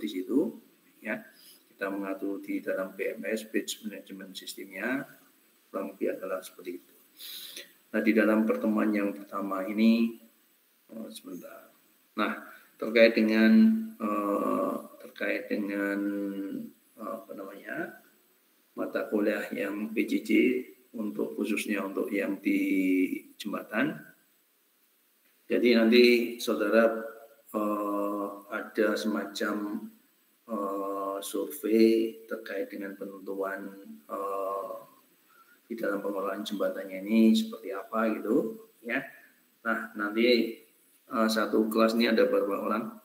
di situ, ya. Kita mengatur di dalam BMS, Batch Management Systemnya, kurang lebih adalah seperti itu. Nah, di dalam pertemuan yang pertama ini, sebentar. Nah, terkait dengan mata kuliah yang PJJ untuk khususnya untuk yang di jembatan. Jadi nanti saudara ada semacam survei terkait dengan penentuan di dalam pengelolaan jembatannya ini seperti apa gitu, ya. Nah, nanti satu kelas ini ada berapa orang?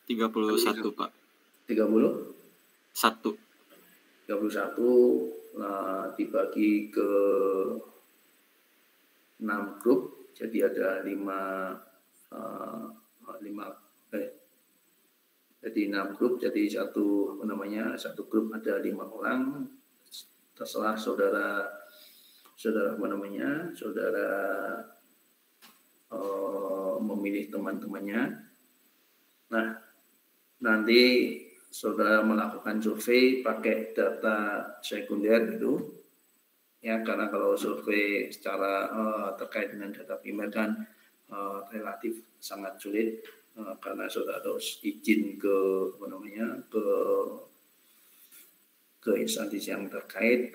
31, Pak. 30? 1. 31, nah, dibagi ke 6 grup, jadi ada 6 grup, jadi satu grup ada 5 orang, terserah saudara memilih teman-temannya. Nah, nanti saudara melakukan survei pakai data sekunder gitu, ya, karena kalau survei secara terkait dengan data primer kan relatif sangat sulit, karena saudara harus izin ke instansi yang terkait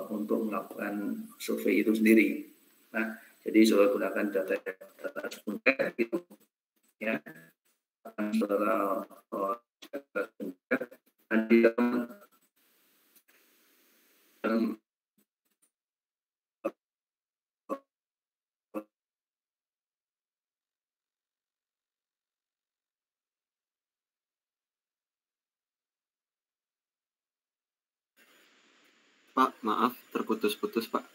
untuk melakukan survei itu sendiri. Nah, jadi saudara gunakan data sekunder gitu, ya. Saudara nanti Pak, maaf, terputus-putus, Pak.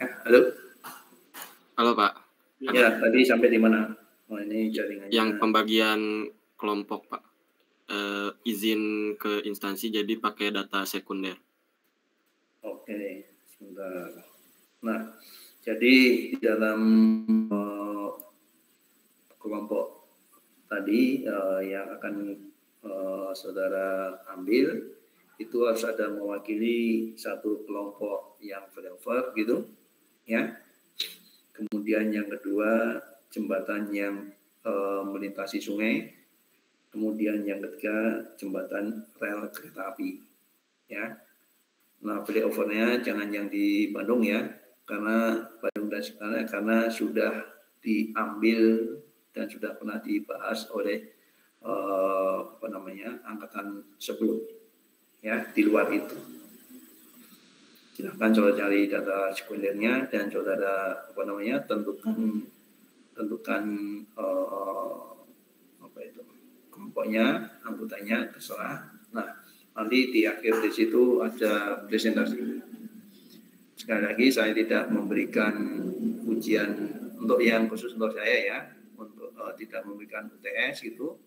ya, halo. Halo, Pak. Ya, tadi sampai di mana? Oh, ini jaringannya. Yang pembagian kelompok, Pak. Izin ke instansi jadi pakai data sekunder. Oke, sebentar. Nah, jadi di dalam kelompok tadi yang akan saudara ambil itu harus ada mewakili satu kelompok yang flyover gitu, ya. Kemudian yang kedua jembatan yang melintasi sungai. Kemudian yang ketiga jembatan rel kereta api, ya. Nah, flyovernya jangan yang di Bandung ya, karena Bandung dan sekitarnya karena sudah diambil dan sudah pernah dibahas oleh angkatan sebelum, ya, di luar itu. Silahkan saudara cari data sekundernya dan saudara tentukan kelompoknya, anggotanya, terserah. Nah, nanti di akhir di situ ada presentasi. Sekali lagi saya tidak memberikan ujian untuk yang khusus untuk saya ya, untuk tidak memberikan UTS gitu.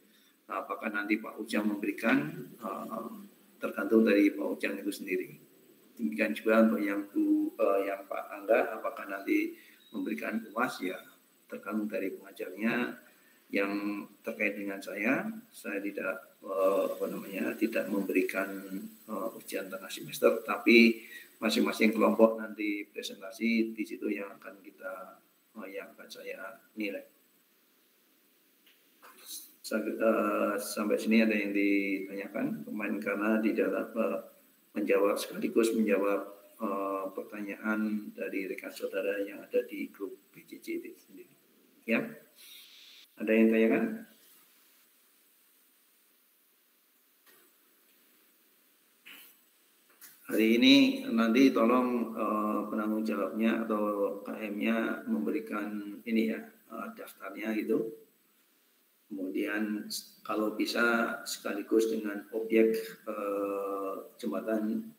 Nah, apakah nanti Pak Ujang memberikan, tergantung dari Pak Ujang itu sendiri. Demikian juga untuk yang Pak Angga, apakah nanti memberikan UAS ya, tergantung dari pengajarnya. yang terkait dengan saya tidak tidak memberikan ujian tengah semester, tapi masing-masing kelompok nanti presentasi di situ yang akan saya nilai. Sampai sini ada yang ditanyakan kemarin, karena di dalam sekaligus menjawab pertanyaan dari rekan saudara yang ada di grup PJJ itu sendiri. Ya, ada yang tanyakan? Hari ini nanti tolong penanggung jawabnya atau KM-nya memberikan ini ya, daftarnya gitu. Kemudian kalau bisa sekaligus dengan objek jembatan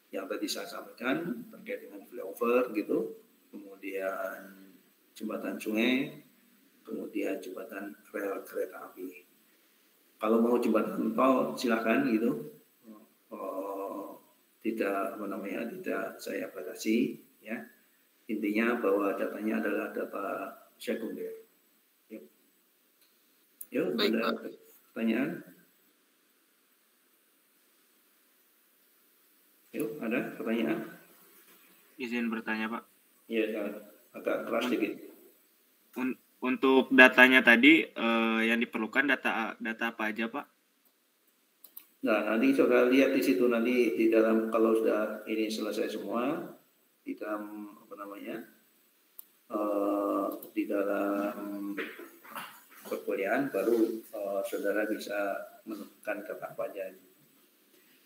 yang tadi saya sampaikan terkait dengan flyover gitu, kemudian jembatan sungai, kemudian jembatan rel kereta api. Kalau mau jembatan tol silakan gitu. Tidak saya batasi ya. Intinya bahwa datanya adalah data sekunder. Yuk, ada pertanyaan? Yuk, ada pertanyaan? Izin bertanya, Pak. Iya, agak keras sedikit. Untuk datanya tadi yang diperlukan data apa aja, Pak? Nah, nanti saudara lihat di situ nanti di dalam, kalau sudah ini selesai semua di dalam di dalam perkuliahan, baru saudara bisa menemukan data apa aja.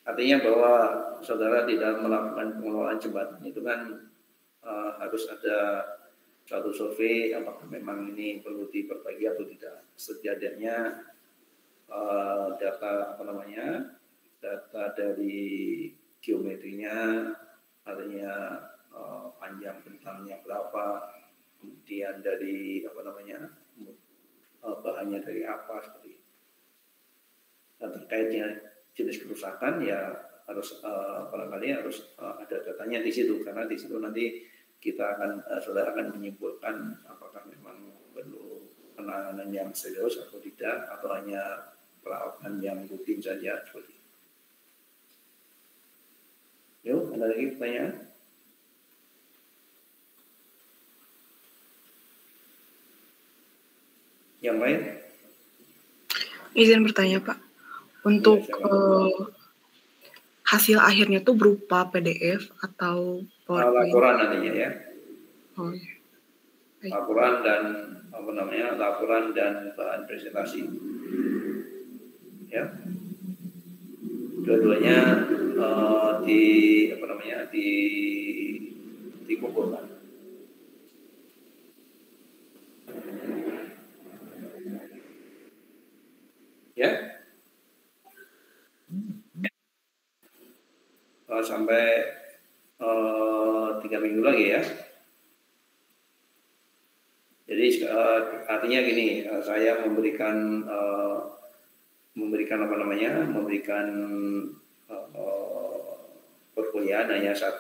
Artinya bahwa saudara di dalam melakukan pengelolaan jembatan itu kan harus ada suatu survei apakah memang ini perlu diperbaiki atau tidak. Setidaknya data data dari geometrinya, artinya panjang bentangnya berapa, kemudian dari bahannya dari apa, seperti itu. Dan terkaitnya jenis kerusakan ya harus harus ada datanya di situ, karena di situ nanti saudara akan menyimpulkan apakah memang perlu penanganan yang serius atau tidak, atau hanya perawatan yang rutin saja seperti itu. Yuk, ada lagi pertanyaan? Yang lain? Izin bertanya, Pak. Untuk hasil akhirnya tuh berupa PDF atau PowerPoint? Laporan nantinya ya. Oh iya. Laporan dan bahan presentasi. Ya. Dua-duanya dikumpulkan. Ya. Sampai 3 minggu lagi ya. Jadi artinya gini, saya memberikan perkuliahan hanya 1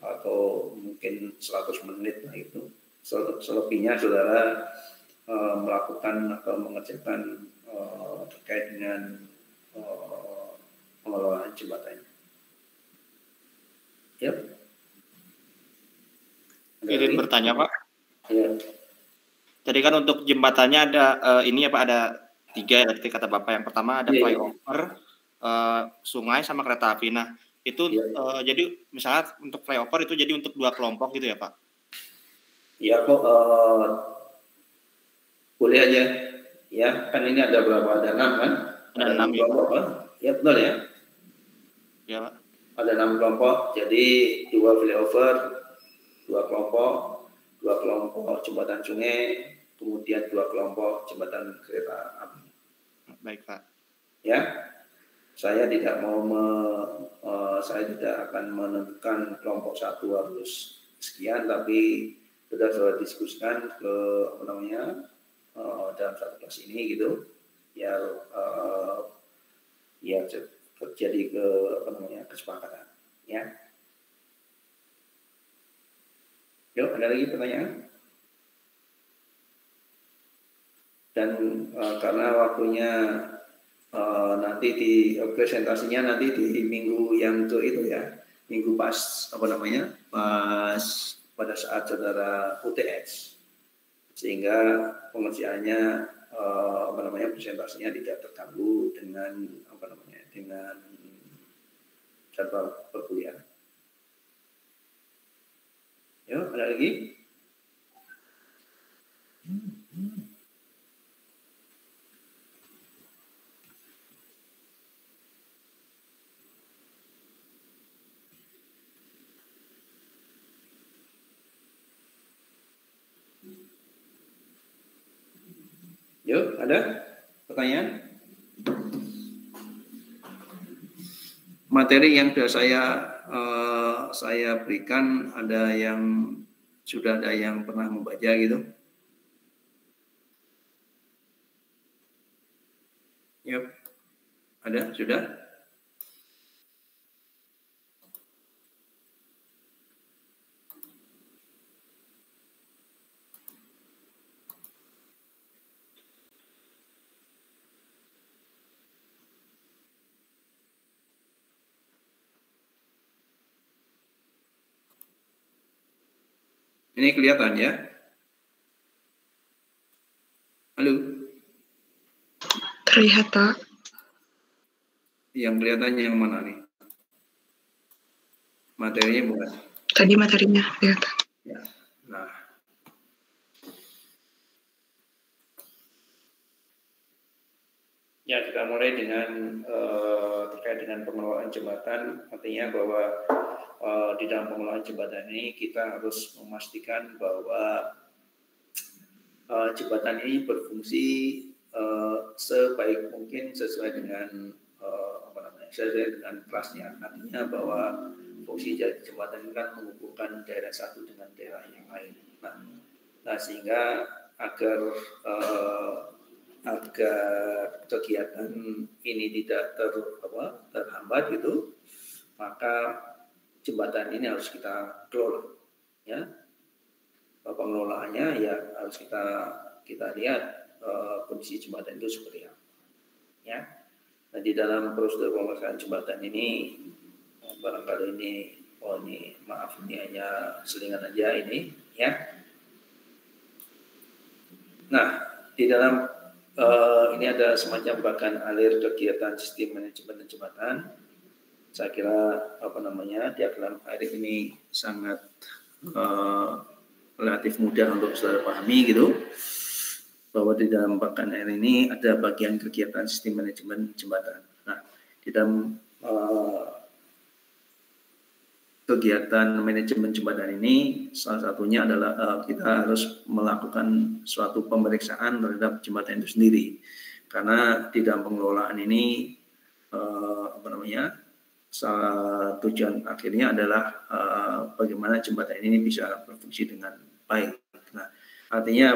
atau mungkin 100 menit lah itu. Selebihnya saudara melakukan atau mengerjakan terkait dengan pengelolaan jembatan. Yep. Izin bertanya, Pak. Ya. Jadi kan untuk jembatannya ada ini ya Pak, ada 3 ya tadi kata Bapak. Yang pertama ada flyover, sungai sama kereta api. Nah itu jadi misalnya untuk flyover itu jadi untuk 2 kelompok gitu ya Pak? Ya kok boleh aja. Ya kan ini ada berapa? Ada 6 kan? Ada 6 ya kelompok kan? Ya betul ya. Ya Pak. Ada 6 kelompok. Jadi 2 flyover, 2 kelompok jembatan sungai, kemudian 2 kelompok jembatan kereta api. Baik Pak. Ya, saya tidak akan menentukan kelompok 1 harus sekian, tapi sudah diskusikan dalam satu kelas ini gitu, ya terjadi kesepakatan. Ya. Yuk, ada lagi pertanyaan? Dan karena waktunya nanti di presentasinya nanti di minggu yang itu ya, minggu pas pas pada saat saudara UTS, sehingga pengerjaannya presentasinya tidak terganggu dengan dengan jadwal perkuliahan. Yuk, ada lagi? Yuk, ada pertanyaan? Materi yang sudah saya berikan, sudah ada yang pernah membaca gitu? Yuk, ada? Sudah? Ini kelihatan ya? Halo? Terlihat, Pak. Yang kelihatannya yang mana nih? Materinya bukan? Tadi materinya kelihatan. Ya. Nah. Ya, kita mulai dengan terkait dengan pengelolaan jembatan. Artinya bahwa di dalam pengelolaan jembatan ini kita harus memastikan bahwa jembatan ini berfungsi sebaik mungkin sesuai dengan kelasnya. Artinya bahwa fungsi jembatan ini kan menghubungkan daerah satu dengan daerah yang lain. Nah sehingga agar kegiatan ini tidak terhambat gitu, maka jembatan ini harus kita kelola, ya. Pengelolaannya ya harus kita lihat kondisi jembatan itu seperti apa, ya. Nah di dalam prosedur pemeriksaan jembatan ini barangkali ini maaf ini hanya selingan aja ini, ya. Nah di dalam ini ada semacam bahkan alir kegiatan sistem manajemen jembatan. Saya kira diagram air ini sangat relatif mudah untuk saudara pahami gitu, bahwa di dalam bahkan air ini ada bagian kegiatan sistem manajemen jembatan. Nah di dalam kegiatan manajemen jembatan ini salah satunya adalah kita harus melakukan suatu pemeriksaan terhadap jembatan itu sendiri, karena di dalam pengelolaan ini tujuan akhirnya adalah bagaimana jembatan ini bisa berfungsi dengan baik. Nah, artinya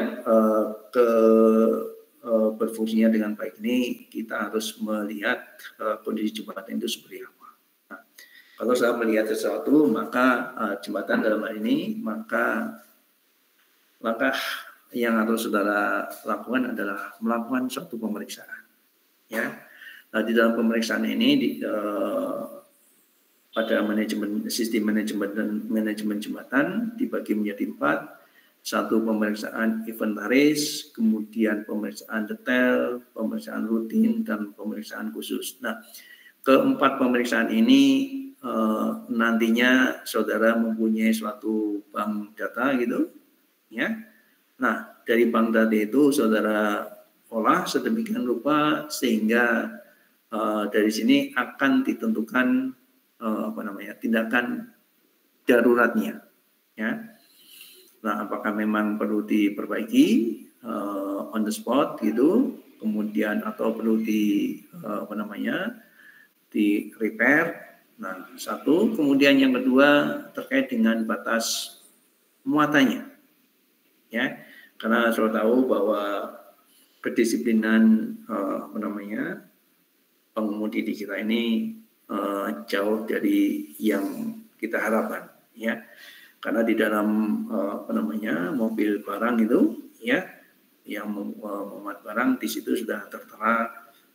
berfungsinya dengan baik ini kita harus melihat kondisi jembatan itu seperti apa. Nah, kalau saya melihat sesuatu, maka jembatan dalam hal ini, maka langkah yang harus saudara lakukan adalah melakukan suatu pemeriksaan. Ya, nah, di dalam pemeriksaan ini pada sistem manajemen jembatan dibagi menjadi 4. 1 pemeriksaan inventaris, kemudian pemeriksaan detail, pemeriksaan rutin, dan pemeriksaan khusus. Nah, keempat pemeriksaan ini nantinya saudara mempunyai suatu bank data gitu, ya. Nah, dari bank data itu saudara olah sedemikian rupa sehingga dari sini akan ditentukan tindakan daruratnya, ya. Nah, apakah memang perlu diperbaiki on the spot gitu, kemudian atau perlu di repair. Nah, 1, kemudian yang kedua terkait dengan batas muatannya, ya. Karena sudah tahu bahwa kedisiplinan pengemudi di kita ini jauh dari yang kita harapkan, ya. Karena di dalam mobil barang itu, ya, yang memuat barang, di situ sudah tertera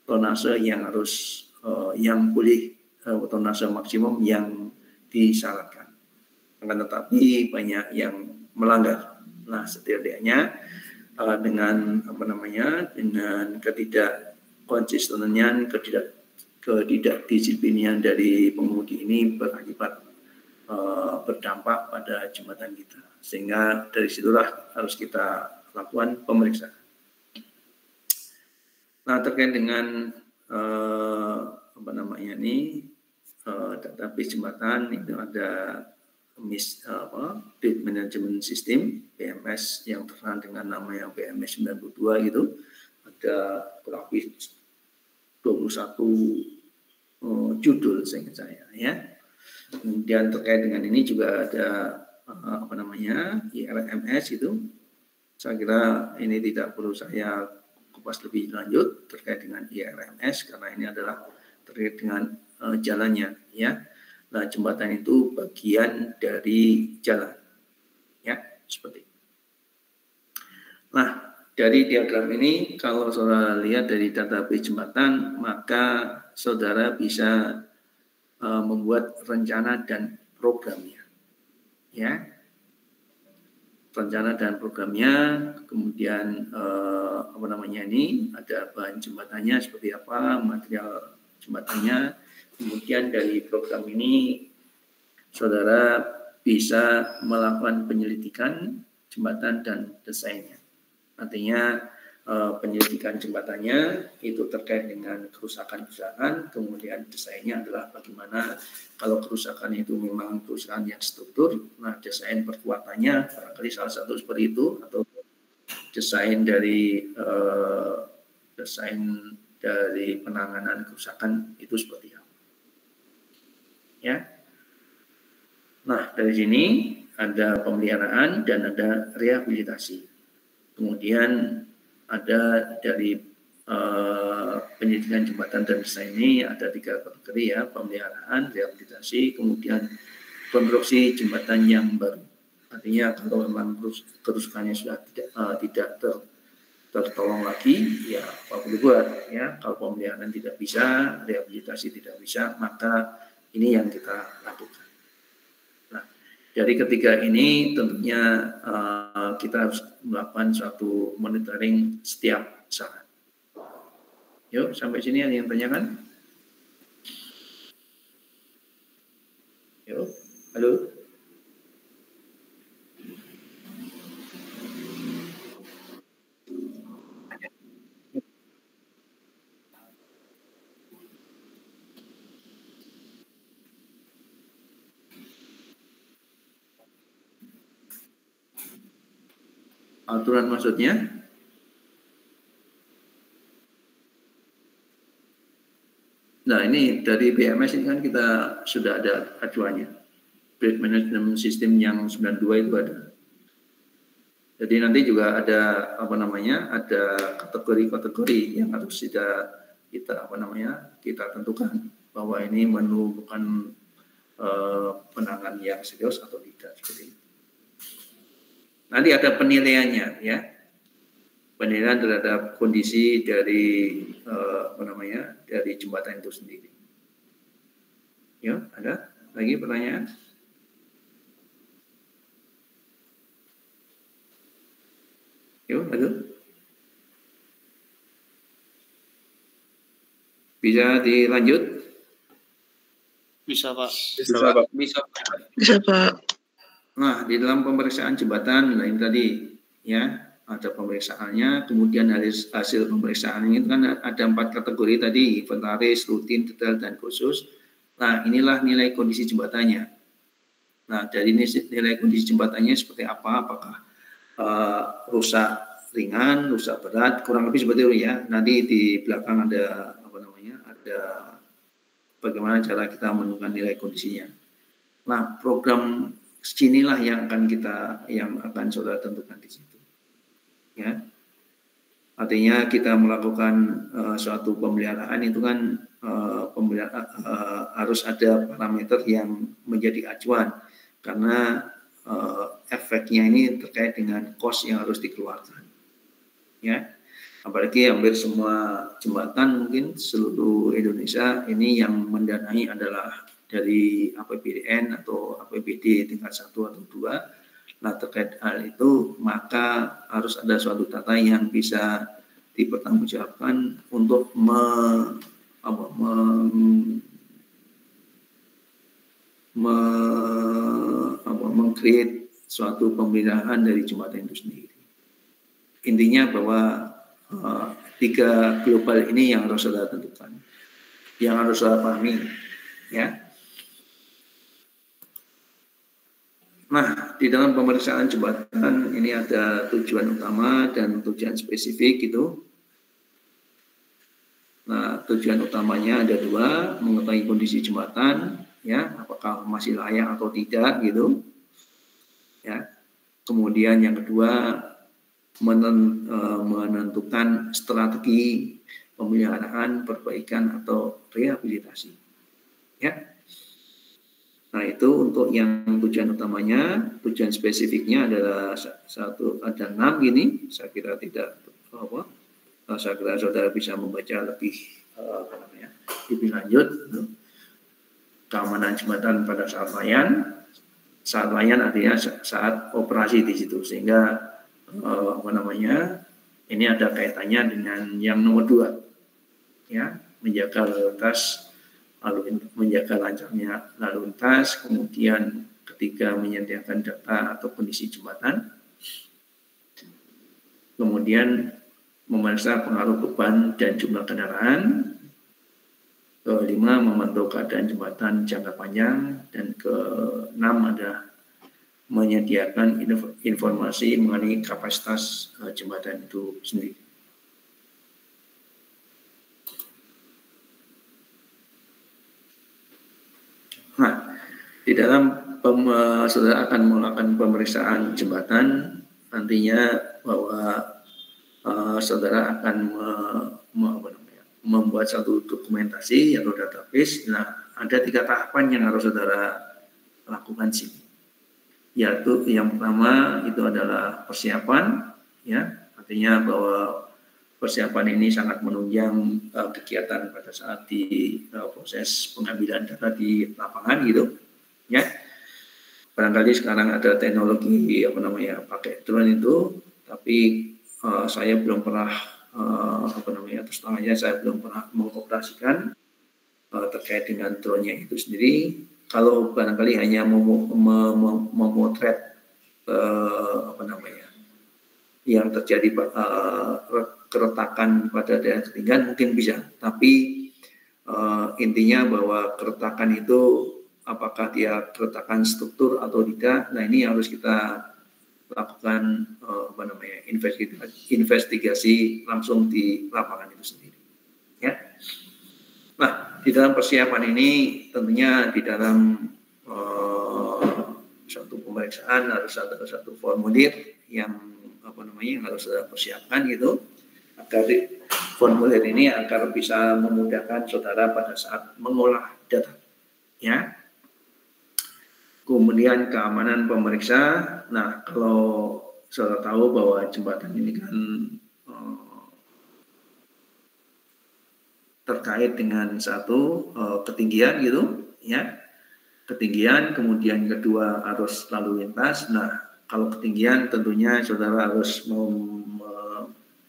tonase yang harus yang boleh tonase maksimum yang disyaratkan. Akan tetapi banyak yang melanggar. Nah, setidaknya dengan dengan ketidakkonsistenan, ketidakdisiplinian dari pengemudi ini berakibat berdampak pada jembatan kita, sehingga dari situlah harus kita lakukan pemeriksaan. Nah, terkait dengan database jembatan itu ada Bid Management System BMS yang terkenal dengan nama yang BMS 92 gitu. Ada kurang lebih 21 judul seingat saya ya. Kemudian terkait dengan ini juga ada IRMS itu. Saya kira ini tidak perlu saya kupas lebih lanjut terkait dengan IRMS karena ini adalah terkait dengan jalannya ya. Nah, jembatan itu bagian dari jalan ya, seperti itu. Nah, dari diagram ini kalau saudara lihat dari database jembatan, maka saudara bisa membuat rencana dan programnya ya. Rencana dan programnya, kemudian ini ada bahan jembatannya seperti apa, material jembatannya, kemudian dari program ini saudara bisa melakukan penyelidikan jembatan dan desainnya. Artinya penyelidikan jembatannya itu terkait dengan kerusakan-kerusakan, kemudian desainnya adalah bagaimana kalau kerusakan itu memang kerusakan yang struktur, nah desain perkuatannya barangkali salah satu seperti itu, atau desain dari penanganan kerusakan itu seperti apa. Ya. Nah, dari sini ada pemeliharaan dan ada rehabilitasi. Kemudian ada dari penyelidikan jembatan dan desain ini ada 3 kategori ya, pemeliharaan, rehabilitasi, kemudian konstruksi jembatan yang baru. Artinya kalau memang kerusakannya sudah tidak tertolong lagi, ya apa boleh buat ya. Kalau pemeliharaan tidak bisa, rehabilitasi tidak bisa, maka ini yang kita lakukan. Nah, dari ketiga ini tentunya kita harus melakukan suatu monitoring setiap saat. Yuk, sampai sini ada yang tanyakan? Yuk, halo. Aturan maksudnya? Nah, ini dari BMS ini kan kita sudah ada acuannya. Bid Management System yang 92 itu ada. Jadi nanti juga ada ada kategori-kategori yang harus kita tentukan bahwa ini merupakan penanganan yang serius atau tidak seperti itu. Nanti ada penilaiannya ya. Penilaian terhadap kondisi dari dari jembatan itu sendiri. Ya, ada lagi pertanyaan? Yuk, lanjut. Bisa dilanjut? Bisa, Pak. Bisa, Pak. Nah, di dalam pemeriksaan jembatan lain tadi, ya, ada pemeriksaannya, kemudian hasil pemeriksaan itu kan ada 4 kategori tadi, inventaris, rutin, detail, dan khusus. Nah, inilah nilai kondisi jembatannya. Nah, dari nilai kondisi jembatannya seperti apa? Apakah rusak ringan, rusak berat, kurang lebih seperti itu ya. Nanti di belakang ada ada bagaimana cara kita menentukan nilai kondisinya. Nah, program seginilah yang akan saudara tentukan di situ. Ya, artinya kita melakukan suatu pemeliharaan itu kan harus ada parameter yang menjadi acuan karena efeknya ini terkait dengan cost yang harus dikeluarkan. ya. Apalagi hampir semua jembatan mungkin seluruh Indonesia ini yang mendanai adalah dari APBN atau APBD tingkat 1 atau 2. Nah, terkait hal itu maka harus ada suatu data yang bisa dipertanggungjawabkan untuk meng-create suatu pembinaan dari jembatan itu sendiri. Intinya bahwa 3 global ini yang harus saudara tentukan, yang harus saudara pahami, ya. Nah, di dalam pemeriksaan jembatan ini ada tujuan utama dan tujuan spesifik gitu. Nah, tujuan utamanya ada 2, mengetahui kondisi jembatan, ya, apakah masih layak atau tidak gitu, ya. Kemudian yang kedua menentukan strategi pemeliharaan, perbaikan atau rehabilitasi, ya. Nah, itu untuk yang tujuan utamanya. Tujuan spesifiknya adalah ada 6 gini. Saya kira saya kira saudara bisa membaca lebih lebih lanjut. Keamanan jembatan pada saat layan. Saat layan artinya saat operasi di situ, sehingga ini ada kaitannya dengan yang nomor 2, ya, menjaga lancarnya lalu lintas, kemudian ketika menyediakan data atau kondisi jembatan, kemudian memeriksa pengaruh beban dan jumlah kendaraan, kelima memantau keadaan jembatan jangka panjang, dan keenam ada menyediakan informasi mengenai kapasitas jembatan itu sendiri. Nah, di dalam saudara akan melakukan pemeriksaan jembatan, nantinya bahwa saudara akan membuat satu dokumentasi atau database. Nah, ada 3 tahapan yang harus saudara lakukan sini. Yaitu yang pertama itu adalah persiapan, ya, artinya bahwa persiapan ini sangat menunjang kegiatan pada saat di proses pengambilan data di lapangan gitu, ya. Barangkali sekarang ada teknologi pakai drone itu, tapi saya belum pernah terus terang aja saya belum pernah mengoperasikan terkait dengan drone-nya itu sendiri. Kalau barangkali hanya memotret yang terjadi keretakan pada daerah ketinggian mungkin bisa, tapi intinya bahwa keretakan itu apakah dia keretakan struktur atau tidak, nah ini harus kita lakukan investigasi langsung di lapangan itu sendiri, ya. Nah, di dalam persiapan ini tentunya di dalam suatu pemeriksaan harus ada satu formulir yang harus persiapkan gitu, agar formulir ini agar bisa memudahkan saudara pada saat mengolah data, ya. Kemudian keamanan pemeriksa. Nah, kalau saudara tahu bahwa jembatan ini kan terkait dengan satu ketinggian gitu, ya, ketinggian, kemudian kedua arus lalu lintas. Nah, kalau ketinggian tentunya saudara harus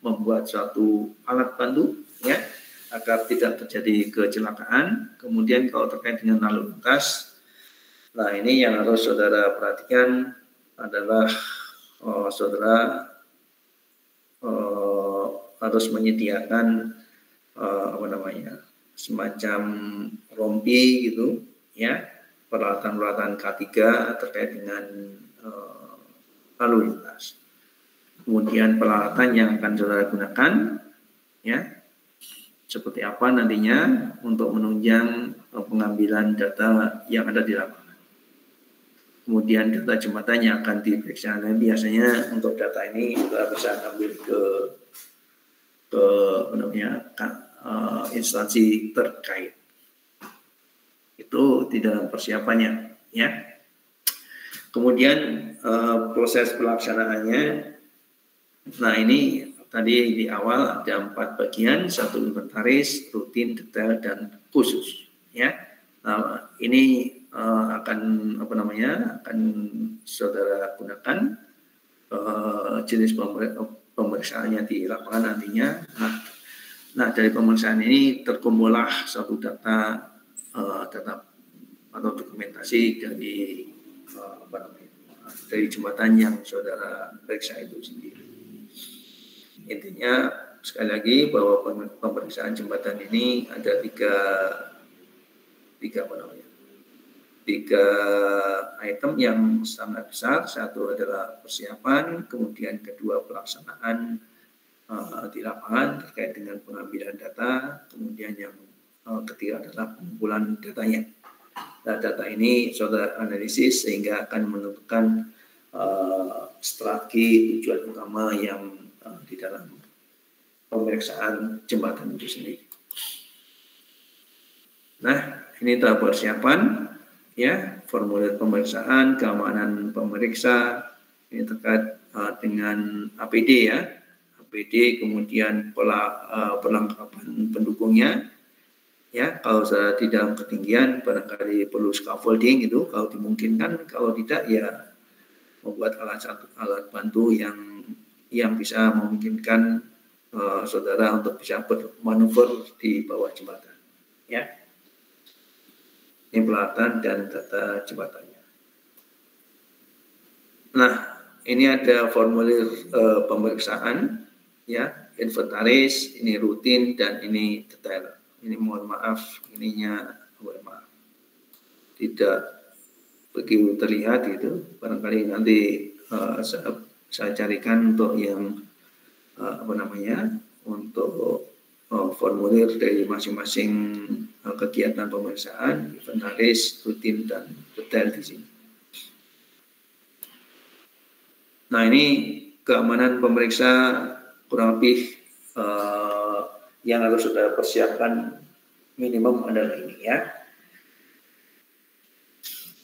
membuat suatu alat bantu, ya, agar tidak terjadi kecelakaan. Kemudian kalau terkait dengan lalu lintas, nah ini yang harus saudara perhatikan adalah saudara harus menyediakan semacam rompi gitu, ya, peralatan-peralatan K3 terkait dengan lalu lintas. Kemudian peralatan yang akan saudara gunakan, ya, seperti apa nantinya untuk menunjang pengambilan data yang ada di lapangan. Kemudian data jembatan yang akan diperiksa. Nah, biasanya untuk data ini saudara bisa ambil ke instansi terkait. Itu di dalam persiapannya, ya. Kemudian proses pelaksanaannya, nah ini tadi di awal ada 4 bagian, 1 inventaris, rutin, detail, dan khusus. Ya, nah, ini akan akan saudara gunakan jenis pemeriksaannya di lapangan nantinya. Nah, dari pemeriksaan ini terkumpullah satu data atau dokumentasi dari dari jembatan yang saudara periksa itu sendiri. Intinya sekali lagi bahwa pemeriksaan jembatan ini ada tiga item yang sangat besar. Satu adalah persiapan, kemudian kedua pelaksanaan di lapangan terkait dengan pengambilan data, kemudian yang ketiga adalah pengumpulan datanya. Nah, data ini saudara analisis sehingga akan menentukan strategi tujuan utama yang di dalam pemeriksaan jembatan itu sendiri. Nah, ini tahap persiapan, ya, formulir pemeriksaan, keamanan pemeriksa, ini terkait dengan APD, ya, APD, kemudian perlengkapan pendukungnya, ya, kalau saya di dalam ketinggian barangkali perlu scaffolding itu, kalau dimungkinkan, kalau tidak ya membuat alat bantu yang bisa memungkinkan saudara untuk bisa bermanuver di bawah jembatan, ya. Ini peralatan dan data jembatannya. Nah, ini ada formulir pemeriksaan, ya, inventaris, ini rutin dan ini detail. Ini mohon maaf, tidak begitu terlihat itu. Barangkali nanti saya carikan untuk yang untuk formulir dari masing-masing kegiatan pemeriksaan, inventaris, rutin, dan detail di sini. Nah, ini keamanan pemeriksa kurang lebih yang harus sudah persiapkan minimum adalah ini, ya.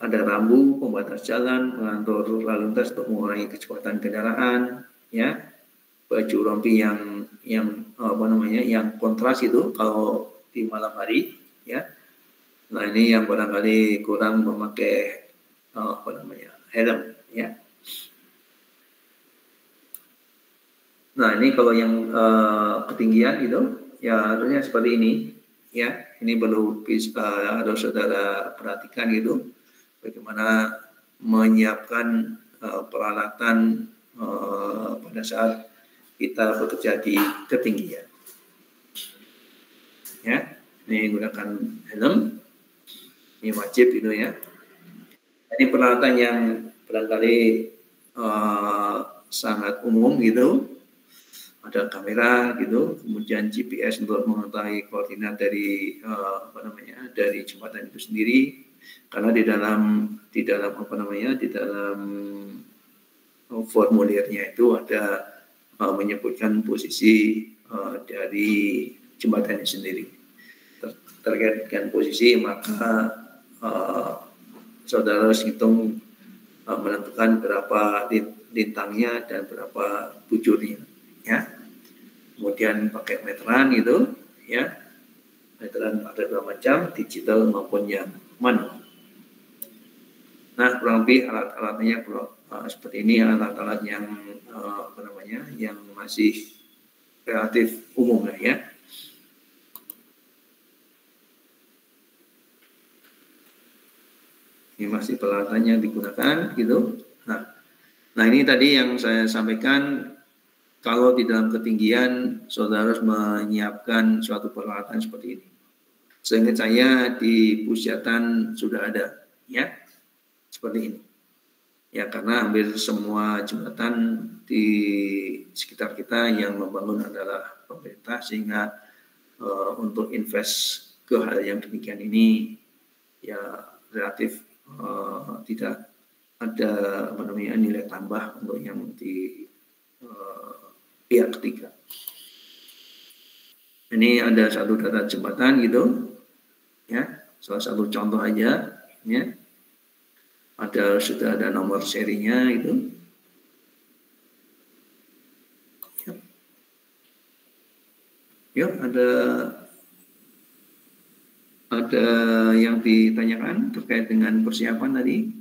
Ada rambu, pembatas jalan, pengatur lalu lintas untuk mengurangi kecepatan kendaraan, ya. Baju rompi yang kontras itu kalau di malam hari, ya. Nah, ini yang barangkali kurang memakai helm, ya. Nah, ini kalau yang ketinggian itu, ya harusnya seperti ini, ya. Ini perlu harus saudara perhatikan gitu, bagaimana menyiapkan peralatan pada saat kita bekerja di ketinggian. Ya, ini gunakan helm, ini wajib gitu, ya. Ini peralatan yang barangkali sangat umum gitu. Ada kamera gitu, kemudian GPS untuk mengetahui koordinat dari dari jembatan itu sendiri. Karena di dalam formulirnya itu ada menyebutkan posisi dari jembatan ini sendiri. Terkait dengan posisi, maka saudara harus hitung menentukan berapa lintangnya dan berapa bujurnya, ya. Kemudian pakai meteran gitu, ya. Meteran ada berapa jam, digital maupun yang manual. Nah, kurang lebih alat-alatnya seperti ini, alat-alat yang yang masih relatif umum lah, ya. Ini masih peralatannya digunakan gitu. Nah, ini tadi yang saya sampaikan, kalau di dalam ketinggian saudara harus menyiapkan suatu peralatan seperti ini. Seingat saya di Pusyatan sudah ada, ya, seperti ini. Ya, karena hampir semua jembatan di sekitar kita yang membangun adalah pemerintah, sehingga untuk invest ke hal yang demikian ini ya relatif tidak ada nilai tambah untuk yang di pihak ketiga. Ini ada satu data jembatan gitu, ya, salah satu contoh aja, ya. Sudah ada nomor serinya itu. Ya. Yuk, ada yang ditanyakan terkait dengan persiapan tadi?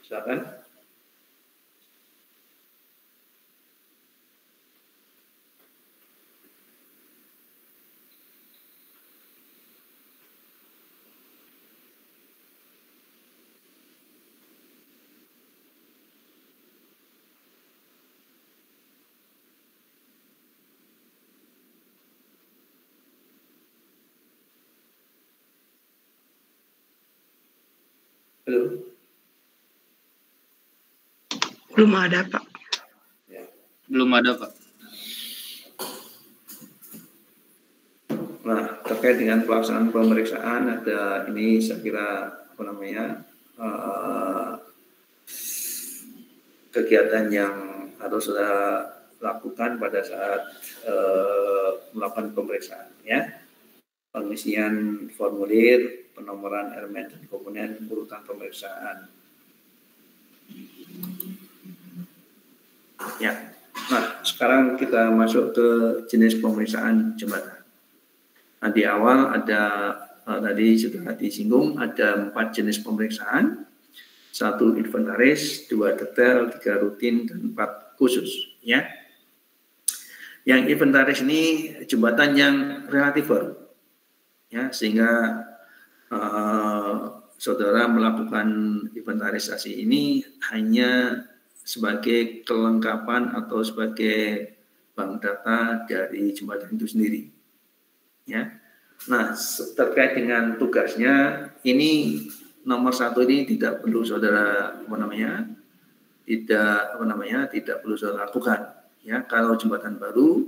Silakan. Halo. Belum ada, Pak. Belum ada, Pak. Nah, terkait dengan pelaksanaan pemeriksaan ada ini saya kira kegiatan yang harus sudah lakukan pada saat melakukan pemeriksaan, ya. Pengisian formulir, penomoran elemen dan komponen, urutan pemeriksaan. Ya. Nah, sekarang kita masuk ke jenis pemeriksaan jembatan. Nah, di awal ada tadi sudah disinggung ada 4 jenis pemeriksaan. 1 inventaris, 2 detail, 3 rutin, dan 4 khusus. Ya. Yang inventaris ini jembatan yang relatif baru. Ya, sehingga saudara melakukan inventarisasi ini hanya sebagai kelengkapan atau sebagai bank data dari jembatan itu sendiri. Ya. Nah, terkait dengan tugasnya, ini nomor 1 ini tidak perlu saudara tidak perlu saudara lakukan. Ya, kalau jembatan baru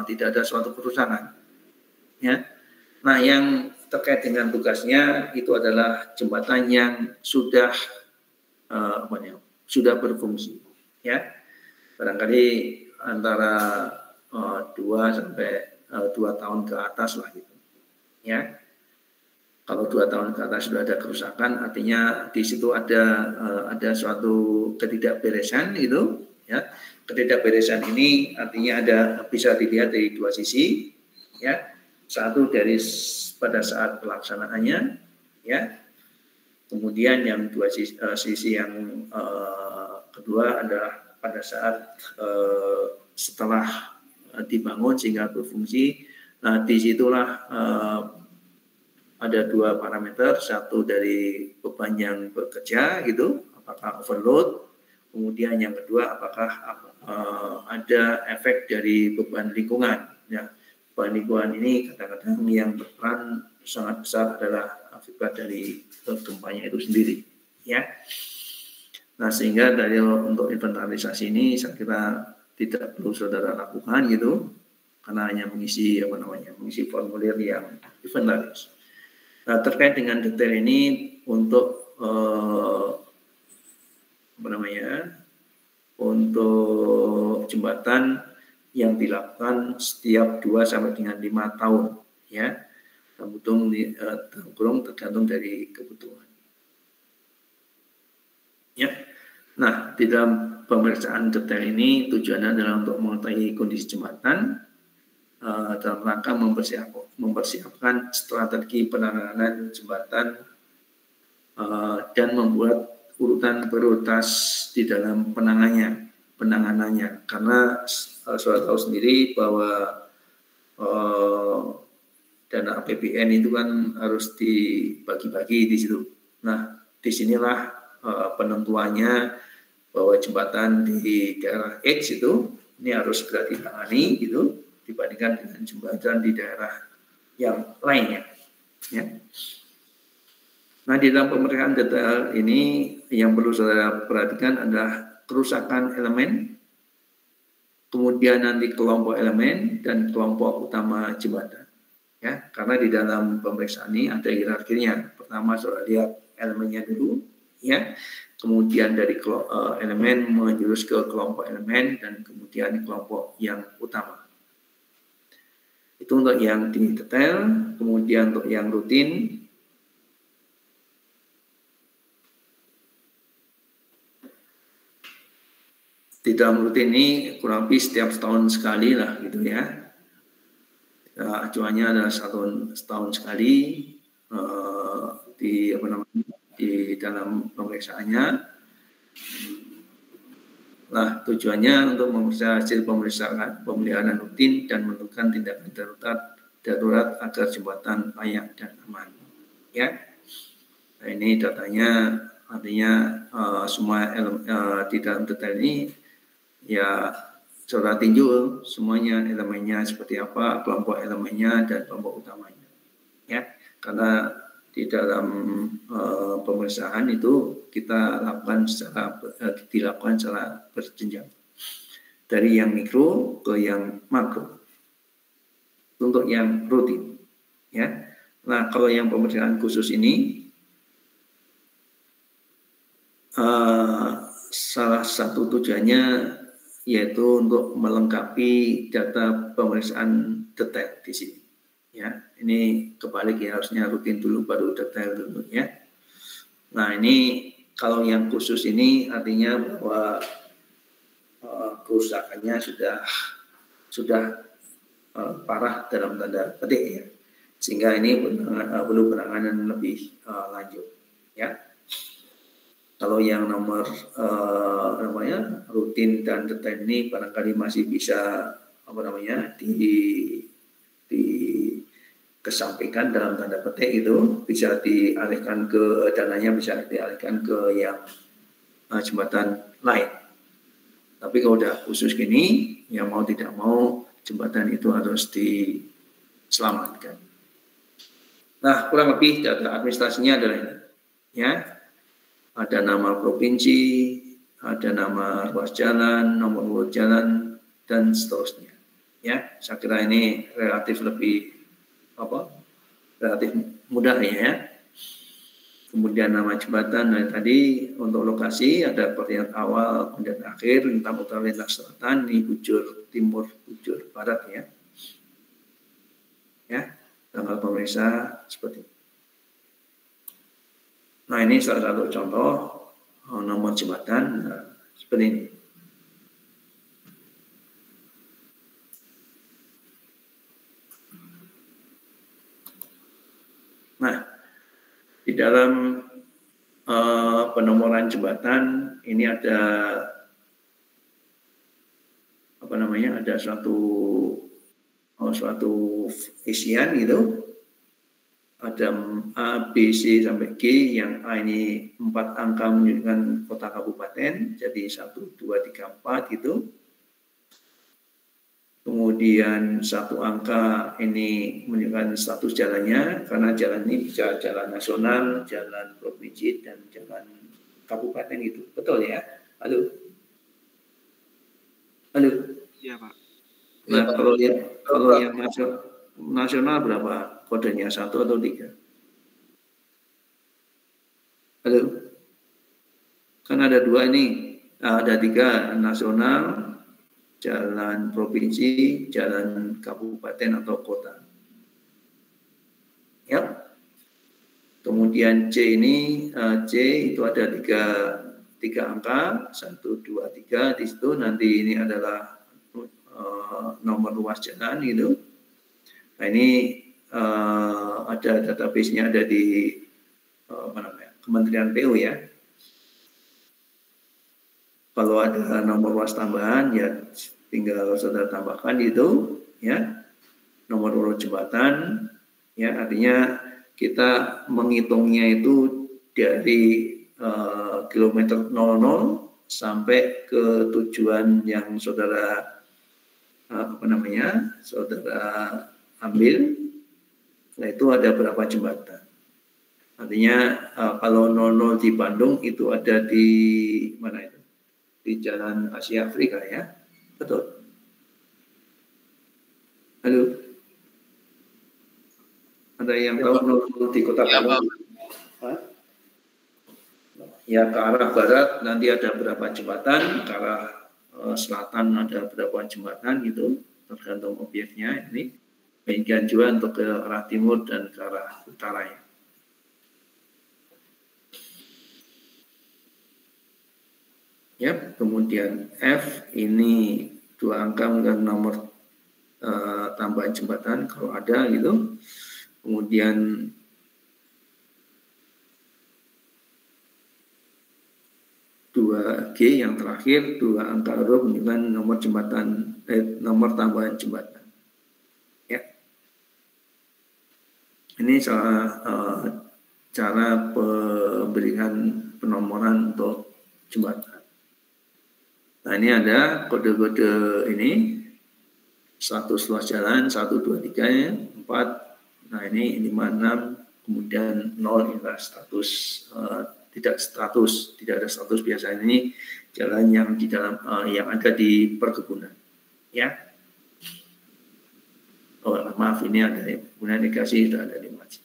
tidak ada suatu kerusakan. Ya. Nah, yang terkait dengan tugasnya itu adalah jembatan yang sudah sudah berfungsi, ya. Barangkali antara 2 sampai 2 tahun ke atas lah gitu, ya. Kalau 2 tahun ke atas sudah ada kerusakan, artinya di situ ada suatu ketidakberesan gitu, ya. Ketidakberesan ini artinya bisa dilihat dari 2 sisi, ya. Satu dari pada saat pelaksanaannya, ya. Kemudian yang sisi yang kedua adalah pada saat setelah dibangun sehingga berfungsi. Nah, disitulah ada 2 parameter, satu dari beban yang bekerja gitu, apakah overload. Kemudian yang kedua apakah ada efek dari beban lingkungan. Ya. Beban lingkungan ini kadang-kadang yang berperan sangat besar adalah akibat dari gempanya itu sendiri, ya. Nah, sehingga untuk inventarisasi ini saya kira tidak perlu saudara lakukan gitu, karena hanya mengisi formulir yang inventaris. Nah, terkait dengan detail ini untuk untuk jembatan yang dilakukan setiap 2 sampai dengan 5 tahun, ya. Tergantung dari kebutuhan. Ya. Nah, di dalam pemeriksaan detail ini tujuannya adalah untuk mengetahui kondisi jembatan dalam rangka mempersiapkan strategi penanganan jembatan dan membuat urutan prioritas di dalam penanganannya. Karena saudara tahu sendiri bahwa dana APBN itu kan harus dibagi-bagi di situ. Nah, disinilah penentuannya bahwa jembatan di daerah X itu ini harus segera ditangani gitu dibandingkan dengan jembatan di daerah yang lainnya. Ya. Nah, di dalam pemeriksaan detail ini yang perlu saudara perhatikan adalah kerusakan elemen, kemudian nanti kelompok elemen dan kelompok utama jembatan. Ya, karena di dalam pemeriksaan ini ada hierarkinya. Pertama saudara lihat elemennya dulu, ya. Kemudian dari elemen menjurus ke kelompok elemen dan kemudian kelompok yang utama. Itu untuk yang di detail. Kemudian untuk yang rutin, di dalam rutin ini kurang lebih setiap setahun sekali lah gitu, ya. acuannya adalah setahun sekali di dalam pemeriksaannya. Nah, tujuannya untuk memeriksa hasil pemeliharaan rutin dan menentukan tindakan darurat agar jembatan layak dan aman. Ya, nah, ini datanya, artinya semua di dalam detail ini ya saudara tinjau semuanya elemennya seperti apa, kelompok elemennya dan kelompok utamanya. Ya, karena di dalam pemeriksaan itu kita dilakukan secara berjenjang dari yang mikro ke yang makro untuk yang rutin, ya. Nah, kalau yang pemeriksaan khusus ini salah satu tujuannya yaitu untuk melengkapi data pemeriksaan detail di sini. Ya, ini kebalik ya, harusnya rutin dulu baru detail dulu ya. Nah, ini kalau yang khusus ini artinya bahwa kerusakannya sudah parah dalam tanda petik ya, sehingga ini perlu penanganan lebih lanjut ya. Kalau yang nomor rutin dan detail ini barangkali masih bisa dikesampingkan dalam tanda petik, itu bisa dialihkan ke dananya, bisa dialihkan ke yang jembatan lain. Tapi kalau udah khusus gini, yang mau tidak mau jembatan itu harus diselamatkan. Nah, kurang lebih data administrasinya adalah ini, ya. Ada nama provinsi, ada nama ruas jalan, nomor urut jalan, dan seterusnya. Ya, saya kira ini relatif mudah ya. Kemudian nama jembatan, nah tadi untuk lokasi ada koordinat awal, kemudian akhir, lintang utara, lintang selatan, ini bujur timur, bujur barat ya. Ya, tanggal pemeriksa seperti itu. Nah, ini salah satu contoh nomor jembatan seperti ini. Nah, di dalam penomoran jembatan ini ada ada suatu isian gitu. Ada A, B, C sampai G, yang A ini 4 angka menunjukkan kota kabupaten, jadi 1, 2, 3, 4 gitu. Kemudian 1 angka ini menunjukkan status jalannya, karena jalan ini bisa jalan nasional, jalan provinsi, dan jalan kabupaten gitu. Betul ya? Halo? Iya, Pak. Nah, kalau yang nasional berapa kodenya, 1 atau 3? Halo? Kan ada 2 ini, ada 3, nasional, jalan provinsi, jalan kabupaten atau kota. Ya. Kemudian C ini, C itu ada 3 angka, 1, 2, 3 di situ. Nanti ini adalah nomor ruas jalan gitu. Nah, ini ada database-nya, ada di Kementerian PU ya. Kalau ada nomor ruas tambahan ya tinggal saudara tambahkan itu ya, nomor urut jembatan ya, artinya kita menghitungnya itu dari kilometer 00 sampai ke tujuan yang saudara saudara ambil. Nah, itu ada berapa jembatan. Artinya kalau 00 di Bandung itu ada di mana itu? Di Jalan Asia Afrika ya. Betul. Halo. Ada yang tahu 00 di Kota Bandung? Ya, ke arah barat nanti ada berapa jembatan, ke arah selatan ada berapa jembatan gitu, tergantung objeknya ini. Demikian juga untuk ke arah timur dan ke arah utara ya. Ya, kemudian F ini 2 angka dengan nomor tambahan jembatan kalau ada gitu. Kemudian dua G yang terakhir, dua angka huruf menunjukkan nomor jembatan, nomor tambahan jembatan. Ya, ini salah cara pemberian penomoran untuk jembatan. Nah, ini ada kode-kode ini, status luas jalan 1, 2, 3, 4. Nah, ini 5, 6, kemudian 0 inilah status, tidak ada status biasa. Ini jalan yang di dalam yang ada di perkebunan. Ya. Oh, maaf, ini ada kemudian dikasih sudah ada di masjid.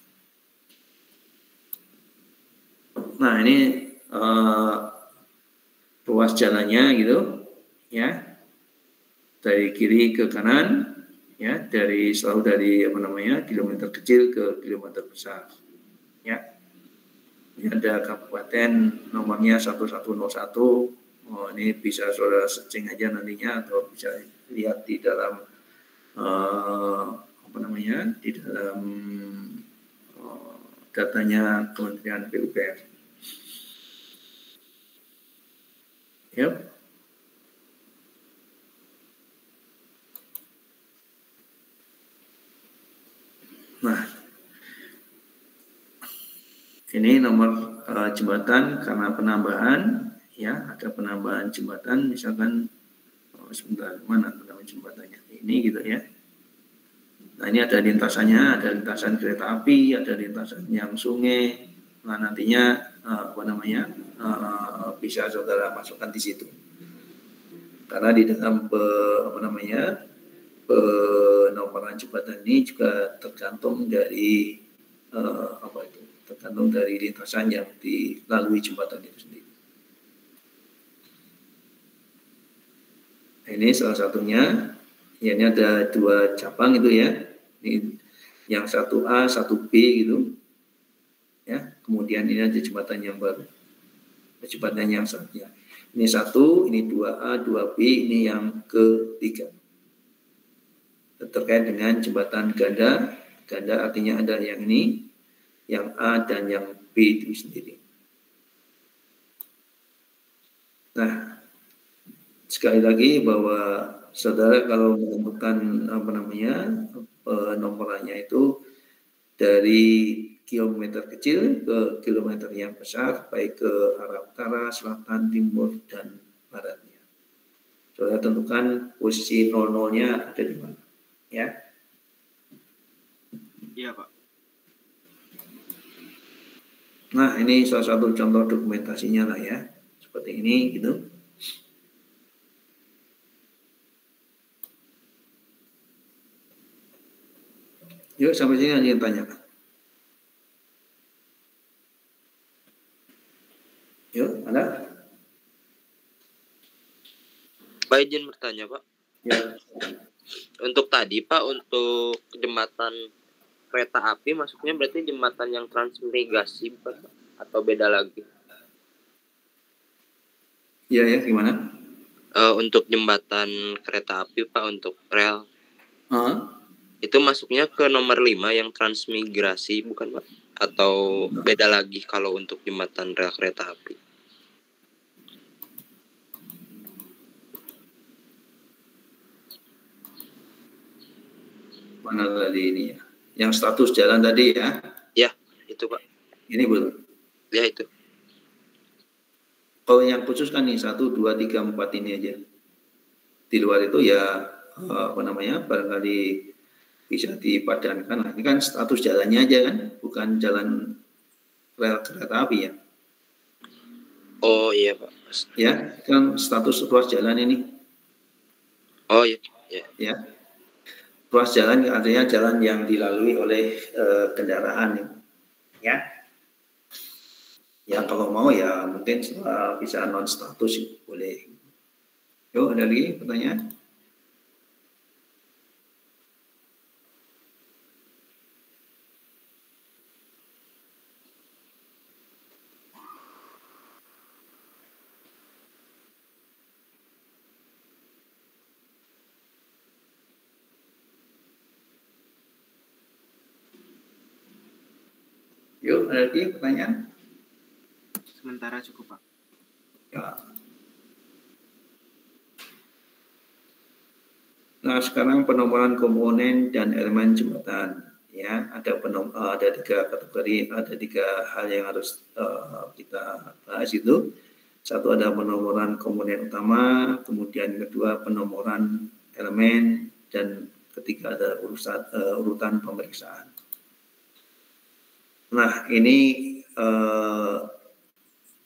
Nah, ini ruas jalannya gitu, ya, dari kiri ke kanan, ya, selalu dari kilometer kecil ke kilometer besar, ya. Ini ada kabupaten nomornya 1101. Oh, ini bisa saudara searching aja nantinya atau bisa lihat di dalam di dalam datanya Kementerian PUPR. Yep. Nah, ini nomor jembatan karena penambahan, ya, ada penambahan jembatan, misalkan sebentar, mana penambahan jembatannya? Ini gitu ya. Nah, ini ada lintasannya, ada lintasan kereta api, ada lintasan yang sungai. Nah, nantinya bisa saudara masukkan di situ. Karena di dalam penomoran jembatan ini juga tergantung dari tergantung dari lintasan yang dilalui jembatan itu sendiri. Nah, ini salah satunya. Ya, ini ada 2 cabang itu ya. Ini yang 1A, 1B gitu. Ya, kemudian ini ada jembatan yang baru. Jembatan yang satunya. Ini 1, ini 2A, 2B, ini yang ketiga. Terkait dengan jembatan ganda. Ganda artinya ada yang ini, yang A dan yang B itu sendiri. Nah, sekali lagi bahwa saudara kalau menemukan penomorannya itu dari kilometer kecil ke kilometer yang besar, baik ke arah utara, selatan, timur, dan baratnya. Saudara tentukan posisi 00-nya ada di mana. Ya. Iya, Pak. Nah, ini salah satu contoh dokumentasinya lah ya. Seperti ini gitu. Yuk, sampai sini ada yang tanya. Yuk, ada? Pak, izin bertanya, Pak. Ya. Untuk tadi, Pak, untuk jembatan kereta api, masuknya berarti jembatan yang transmigrasi, Pak? Atau beda lagi? Iya, ya, gimana? Untuk jembatan kereta api, Pak, untuk rel. Itu masuknya ke nomor 5 yang transmigrasi, bukan, Pak? Atau beda lagi kalau untuk jembatan rel kereta api? Mana tadi ini ya? Yang status jalan tadi ya? Ya, itu, Pak. Ini belum? Ya, itu. Kalau yang khusus kan nih 1, 2, 3, 4 ini aja. Di luar itu ya barangkali bisa dipadankan. Nah, ini kan status jalannya aja kan, bukan jalan rel kereta api ya. Oh iya, Pak. Ya, kan status ruas jalan ini. Oh iya. Ya. Ruas jalan artinya jalan yang dilalui oleh kendaraan. Ya. Ya kalau mau ya mungkin bisa non status boleh. Yuk, ada lagi pertanyaan? Yuk, ada lagi pertanyaan? Sementara cukup, Pak. Ya. Nah, sekarang penomoran komponen dan elemen jembatan. Ya, ada 3 kategori, ada 3 hal yang harus kita bahas itu. Satu ada penomoran komponen utama, kemudian kedua penomoran elemen, dan ketiga ada urutan pemeriksaan. Nah, ini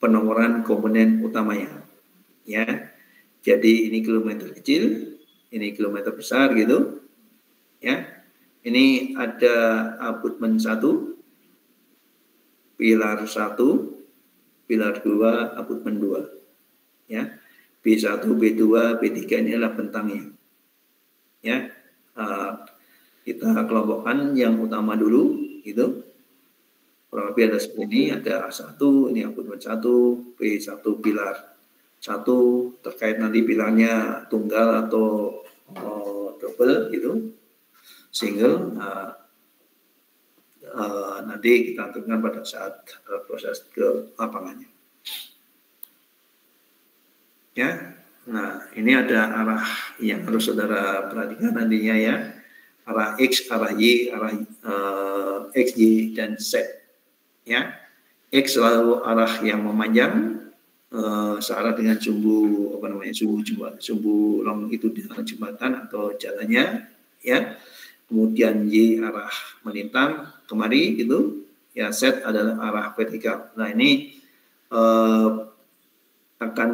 penomoran komponen utamanya. Ya, jadi ini kilometer kecil, ini kilometer besar gitu. Ya, ini ada abutmen 1, pilar 1, pilar 2, abutmen 2. Ya, B1, B2, B3 ini adalah bentangnya. Ya, kita kelompokkan yang utama dulu, gitu. Kurang lebih ada seperti ini, ada A1, ini abutmen 1, B1 pilar 1, terkait nanti pilarnya tunggal atau double, gitu. Single, nanti kita tentukan pada saat proses ke lapangannya. Ya, nah ini ada arah yang harus saudara perhatikan nantinya ya, arah X, arah Y, arah X, Y, dan Z. Ya, X selalu arah yang memanjang, searah dengan sumbu sumbu longitudinal jembatan atau jalannya, ya. Kemudian Y arah melintang kemari gitu, ya. Z adalah arah vertikal. Nah ini akan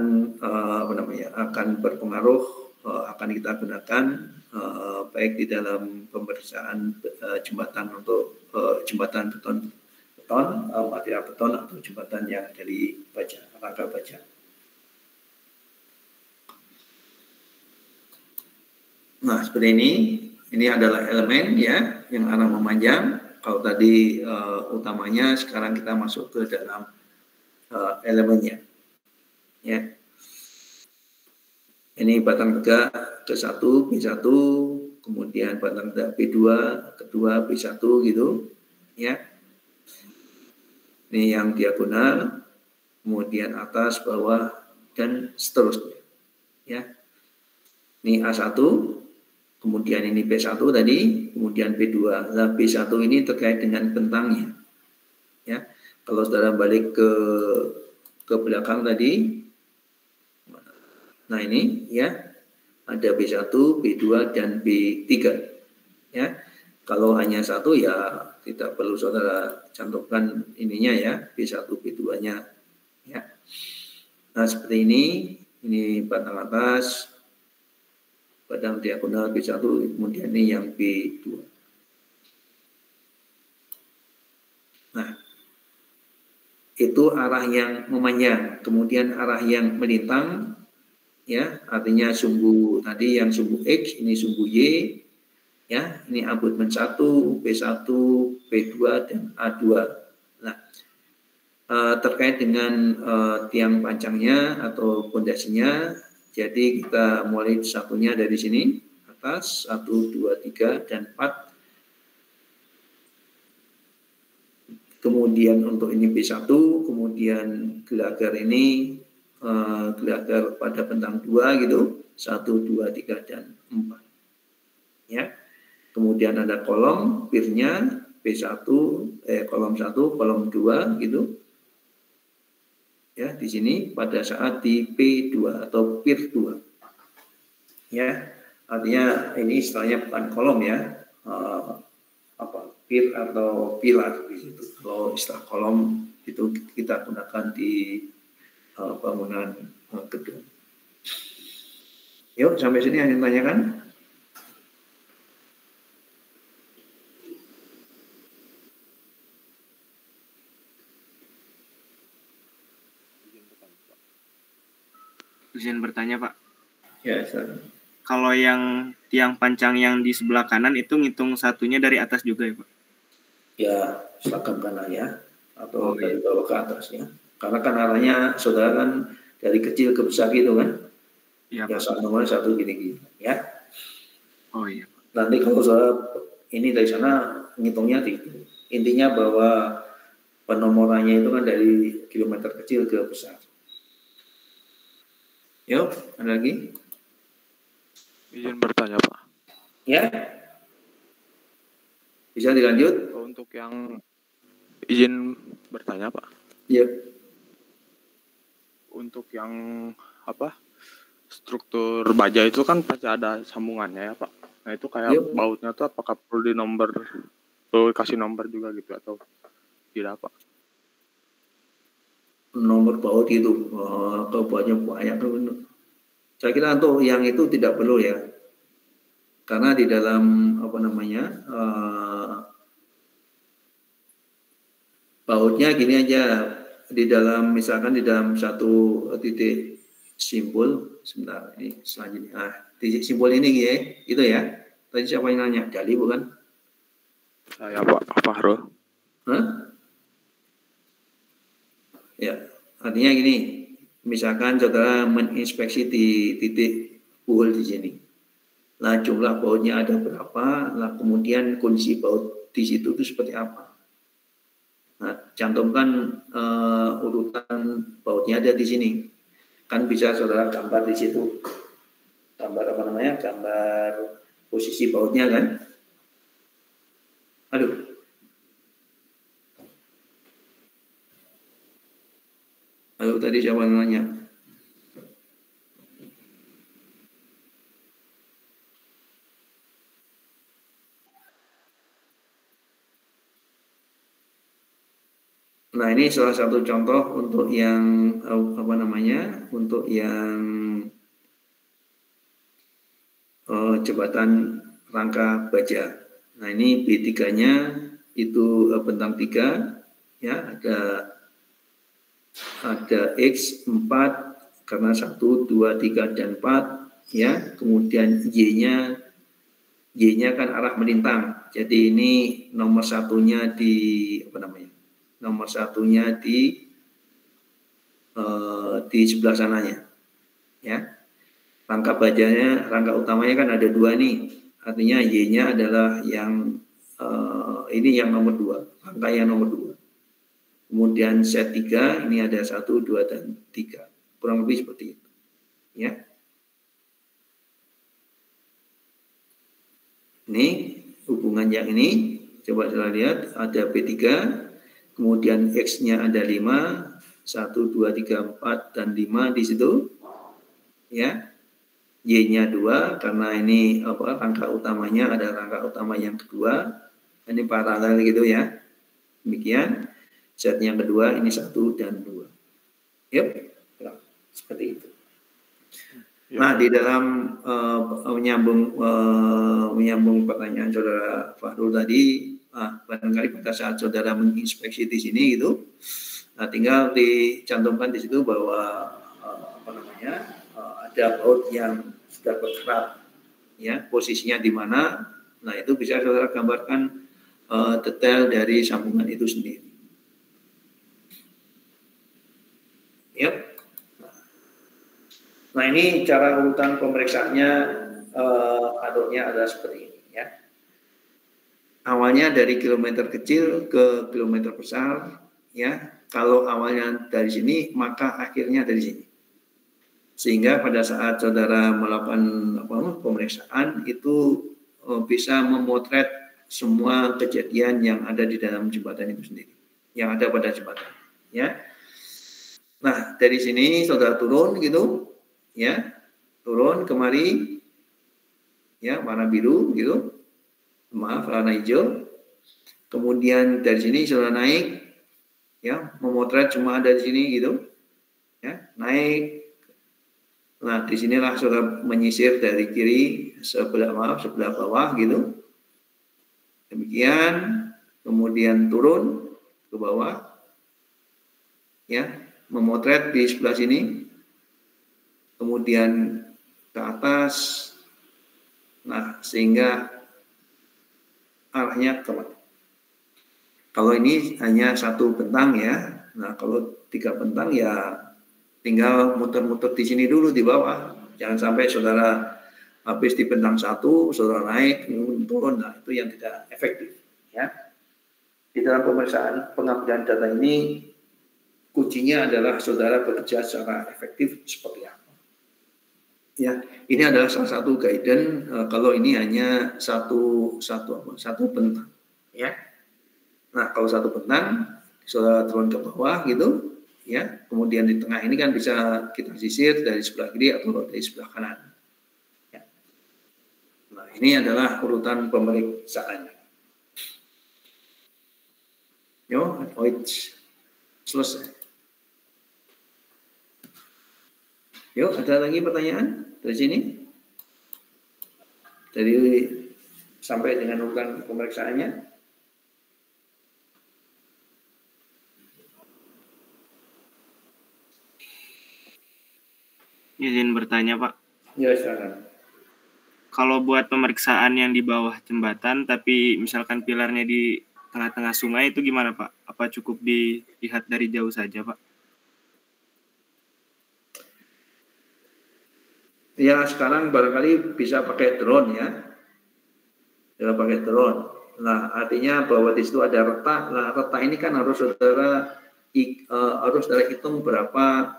akan berpengaruh, akan kita gunakan baik di dalam pemeriksaan jembatan untuk jembatan beton, material beton atau jembatan yang dari baja, rangka baja. Nah seperti ini. Ini adalah elemen ya yang arah memanjang. Kalau tadi utamanya, sekarang kita masuk ke dalam elemennya. Ya. Ini batang tegak ke-1, B1, kemudian batang tegak B2, kedua B1 gitu. Ya. Ini yang diagonal, kemudian atas, bawah, dan seterusnya. Ya. Ini A1. Kemudian ini B1 tadi, kemudian B2. Nah, B1 ini terkait dengan bentangnya. Ya. Kalau saudara balik ke belakang tadi, nah ini ya, ada B1, B2, dan B3. Ya. Kalau hanya satu ya tidak perlu saudara cantumkan ininya ya, B1, B2-nya. Ya. Nah, seperti ini batang atas, batang diagonal B1, kemudian ini yang B2. Nah, itu arah yang memanjang, kemudian arah yang melintang, ya, artinya sumbu tadi yang sumbu X, ini sumbu Y, ya, ini abutmen 1, B1, B2, dan A2. Nah, terkait dengan tiang pancangnya atau pondasinya, jadi kita mulai satunya dari sini, atas, 1, 2, 3, dan 4. Kemudian untuk ini B1, kemudian gelagar ini, gelagar pada bentang 2 gitu, 1, 2, 3, dan 4. Ya. Kemudian ada kolom, pirnya, B1, kolom 1, kolom 2 gitu. Ya, di sini pada saat di P2 atau pir 2. Ya, artinya ini istilahnya bukan kolom ya, pir atau pilar di situ. Kalau istilah kolom itu kita gunakan di bangunan gedung. Yuk, sampai sini yang ditanyakan. Izin bertanya, Pak. Ya, silakan. Kalau yang tiang pancang yang di sebelah kanan itu ngitung satunya dari atas juga ya, Pak? Ya, silakan kanan ya, atau dari bawah ke atas ya. Karena kan arahnya saudara kan dari kecil ke besar gitu kan. Iya, ya, Pak. satu gini ya. Oh iya, Pak. Nanti kalau saudara ini dari sana ngitungnya itu. Intinya bahwa penomorannya itu kan dari kilometer kecil ke besar. Yuk, ada lagi? Izin bertanya, Pak. Ya, bisa dilanjut? Untuk yang izin bertanya, Pak. Ya. Untuk yang struktur baja itu kan pasti ada sambungannya ya, Pak. Nah itu kayak bautnya tuh apakah perlu kasih nomor juga gitu atau tidak, Pak? Nomor baut itu kalau bautnya banyak, saya kira untuk yang itu tidak perlu ya, karena di dalam bautnya gini aja, misalkan di dalam satu titik simpul, sebentar ini selanjutnya, titik simpul ini ya, itu ya. Tadi siapa yang nanya? Jali bukan? Saya, Pak Fahrul. Ya, artinya gini, misalkan saudara menginspeksi di titik buhul di sini. Nah, jumlah bautnya ada berapa? Nah, kemudian kondisi baut di situ itu seperti apa? Nah, cantumkan urutan bautnya ada di sini. Kan bisa saudara gambar di situ. Gambar gambar posisi bautnya kan? Aduh. Ayo tadi siapa yang nanya? Nah, ini salah satu contoh untuk yang untuk yang jembatan rangka baja. Nah, ini B3-nya itu bentang 3 ya, ada X 4 karena 1, 2, 3 dan 4 ya. Kemudian Y-nya kan arah melintang. Jadi ini nomor satunya di nomor satunya di sebelah sananya ya. Rangka bajanya, rangka utamanya kan ada 2 nih, artinya Y-nya adalah yang ini yang nomor 2, rangka yang nomor 2. Kemudian set 3 ini ada 1, 2 dan 3, kurang lebih seperti itu ya. Ini hubungan yang ini coba kita lihat, ada B3, kemudian X-nya ada 5, 1, 2, 3, 4 dan 5 di situ ya. Y-nya 2 karena ini rangka utamanya ada rangka utama yang kedua, ini paralel gitu ya. Demikian set yang kedua ini 1 dan 2. Yep, seperti itu. Nah, di dalam menyambung pertanyaan saudara Fahrul tadi, barangkali pada saat saudara menginspeksi di sini gitu, nah tinggal dicantumkan di situ bahwa ada baut yang sudah berkerak ya, posisinya di mana. Nah, itu bisa saudara gambarkan detail dari sambungan itu sendiri. Yep. Nah, ini cara urutan pemeriksaannya aduknya adalah seperti ini ya. Awalnya dari kilometer kecil ke kilometer besar ya. Kalau awalnya dari sini, maka akhirnya dari sini. Sehingga pada saat saudara melakukan pemeriksaan itu bisa memotret semua kejadian yang ada di dalam jembatan itu sendiri, yang ada pada jembatan ya. Nah, dari sini saudara turun gitu ya, turun kemari ya, warna biru gitu, maaf warna hijau. Kemudian dari sini saudara naik ya, memotret semua ada di sini gitu ya, naik. Nah, disinilah saudara menyisir dari kiri sebelah bawah gitu. Demikian, kemudian turun ke bawah, ya, memotret di sebelah sini, kemudian ke atas. Nah, sehingga arahnya kemana? Kalau ini hanya satu bentang ya. Nah, kalau 3 bentang ya tinggal muter-muter di sini dulu di bawah. Jangan sampai saudara habis di bentang 1, saudara naik, turun. Nah, itu yang tidak efektif. Ya. Di dalam pemeriksaan pengambilan data ini, kuncinya adalah saudara bekerja secara efektif seperti apa. Ya, ini adalah salah satu guidance kalau ini hanya satu bentang. Ya, nah kalau satu bentang, saudara turun ke bawah gitu. Ya, kemudian di tengah ini kan bisa kita sisir dari sebelah kiri atau dari sebelah kanan. Ya. Nah, ini adalah urutan pemeriksaannya. Yo, selesai. Yuk, ada lagi pertanyaan dari sini? Dari sampai dengan urutan pemeriksaannya? Izin bertanya, Pak. Ya, silakan. Kalau buat pemeriksaan yang di bawah jembatan, tapi misalkan pilarnya di tengah-tengah sungai, itu gimana, Pak? Apa cukup dilihat dari jauh saja, Pak? Ya, sekarang barangkali bisa pakai drone ya. Bisa pakai drone. Nah, artinya bahwa di situ ada retak. Nah, retak ini kan harus saudara hitung berapa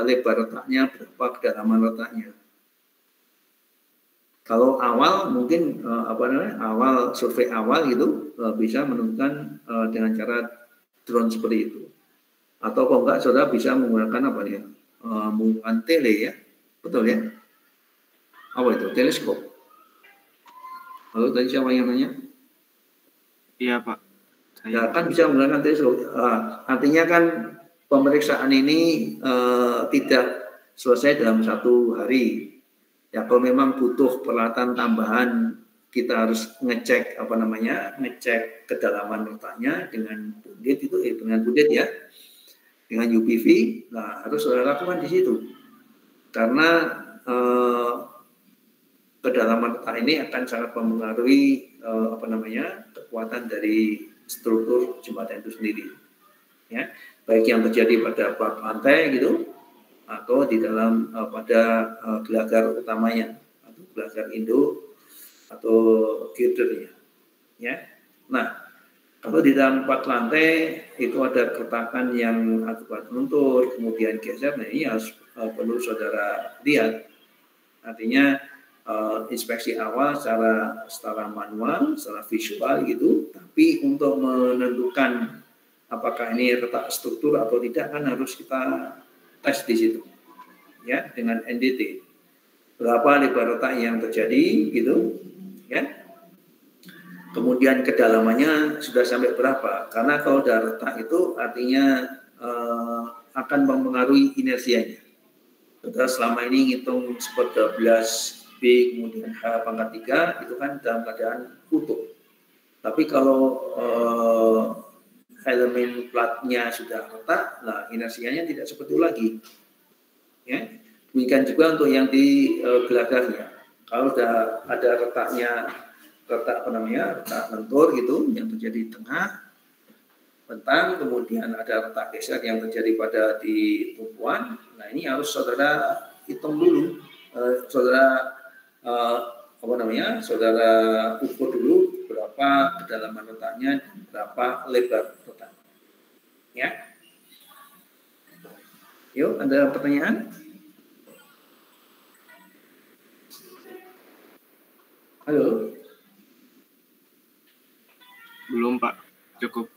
lebar retaknya, berapa kedalaman retaknya. Kalau awal mungkin awal survei awal gitu bisa menentukan dengan cara drone seperti itu. Atau kalau enggak saudara bisa menggunakan menggunakan tele ya, betul ya? Apa itu? Teleskop. Lalu tadi siapa yang nanya? Iya, Pak. Ya kan bisa menggunakan teleskop. Artinya kan pemeriksaan ini tidak selesai dalam satu hari. Ya kalau memang butuh peralatan tambahan, kita harus ngecek ngecek kedalaman retaknya dengan bundit itu dengan bundit ya, dengan UPV. Nah harus saudara lakukan di situ karena kedalaman retak ini akan sangat mempengaruhi kekuatan dari struktur jembatan itu sendiri. Ya, baik yang terjadi pada plat lantai gitu atau di dalam pada gelagar utamanya atau gelagar induk atau girdernya. Ya, nah kalau di dalam plat lantai itu ada keretakan yang akibat luntur kemudian geser, nah ini harus perlu saudara lihat. Artinya inspeksi awal secara manual, secara visual gitu, tapi untuk menentukan apakah ini retak struktur atau tidak kan harus kita tes di situ, ya dengan NDT. Berapa lebar retak yang terjadi, gitu, ya. Kemudian kedalamannya sudah sampai berapa? Karena kalau udah retak itu artinya akan mempengaruhi inersianya. Kita selama ini ngitung 12 B kemudian H pangkat 3 itu kan dalam keadaan utuh. Tapi kalau elemen platnya sudah retak, nah inersianya tidak seperti itu lagi. Ya, demikian juga untuk yang di gelagarnya. Kalau sudah ada retak lentur gitu yang terjadi di tengah bentang, kemudian ada retak geser yang terjadi pada di tumpuan. Nah ini harus saudara hitung dulu, saudara ukur dulu berapa kedalaman retaknya dan berapa lebar retaknya. Ya. Yuk, ada pertanyaan? Halo. Belum, Pak. Cukup.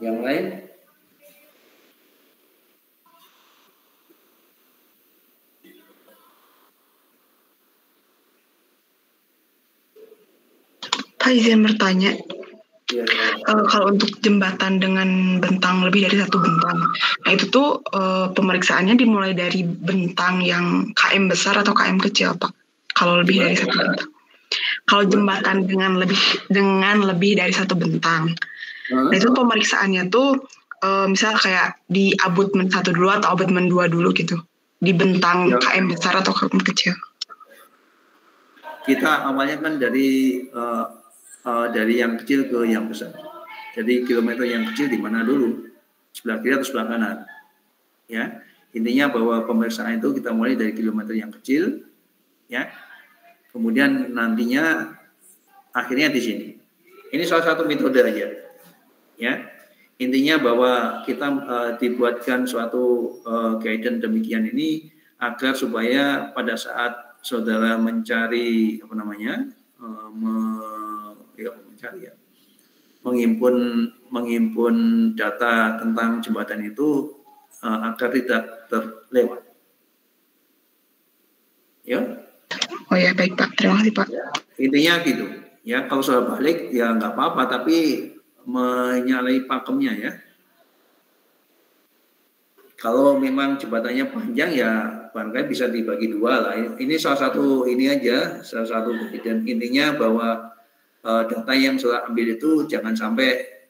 Yang lain? Pak, izin bertanya. Ya. Kalau untuk jembatan dengan bentang lebih dari satu bentang, nah itu tuh pemeriksaannya dimulai dari bentang yang KM besar atau KM kecil, Pak? Kalau lebih dari satu bentang. Kalau jembatan dengan lebih dari satu bentang, nah itu pemeriksaannya tuh misal kayak di abutmen 1 dulu atau abutmen 2 dulu gitu, di bentang KM besar atau KM kecil. Kita awalnya kan dari yang kecil ke yang besar. Jadi kilometer yang kecil di mana dulu? Sebelah kiri atau sebelah kanan? Ya, intinya bahwa pemeriksaan itu kita mulai dari kilometer yang kecil, ya. kemudian nantinya akhirnya di sini. Ini salah satu metode aja, ya. Intinya bahwa kita dibuatkan suatu guidance demikian ini agar supaya pada saat saudara mencari apa namanya, menghimpun data tentang jembatan itu agar tidak terlewat. Ya. Oh ya, baik Pak. Terima kasih Pak. Intinya gitu. Ya, kalau soal balik ya nggak apa-apa, tapi menyalahi pakemnya ya. Kalau memang jembatannya panjang ya barangkali bisa dibagi dua lah. Ini salah satu ini aja, salah satu dan intinya bahwa data yang sudah ambil itu jangan sampai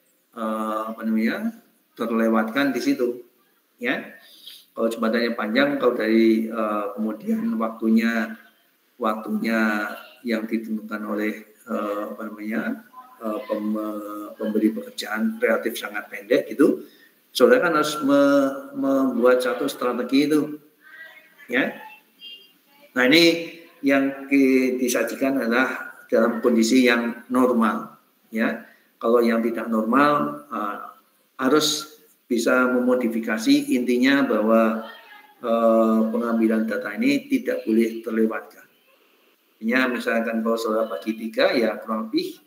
terlewatkan di situ. Ya, kalau jembatannya panjang, kalau dari kemudian waktunya yang ditentukan oleh pemberi pekerjaan relatif sangat pendek gitu, saudara kan harus membuat satu strategi itu, ya. Nah ini yang disajikan adalah dalam kondisi yang normal, ya. Kalau yang tidak normal harus bisa memodifikasi, intinya bahwa pengambilan data ini tidak boleh terlewatkan. Misalkan kalau saudara bagi 3 ya kurang lebih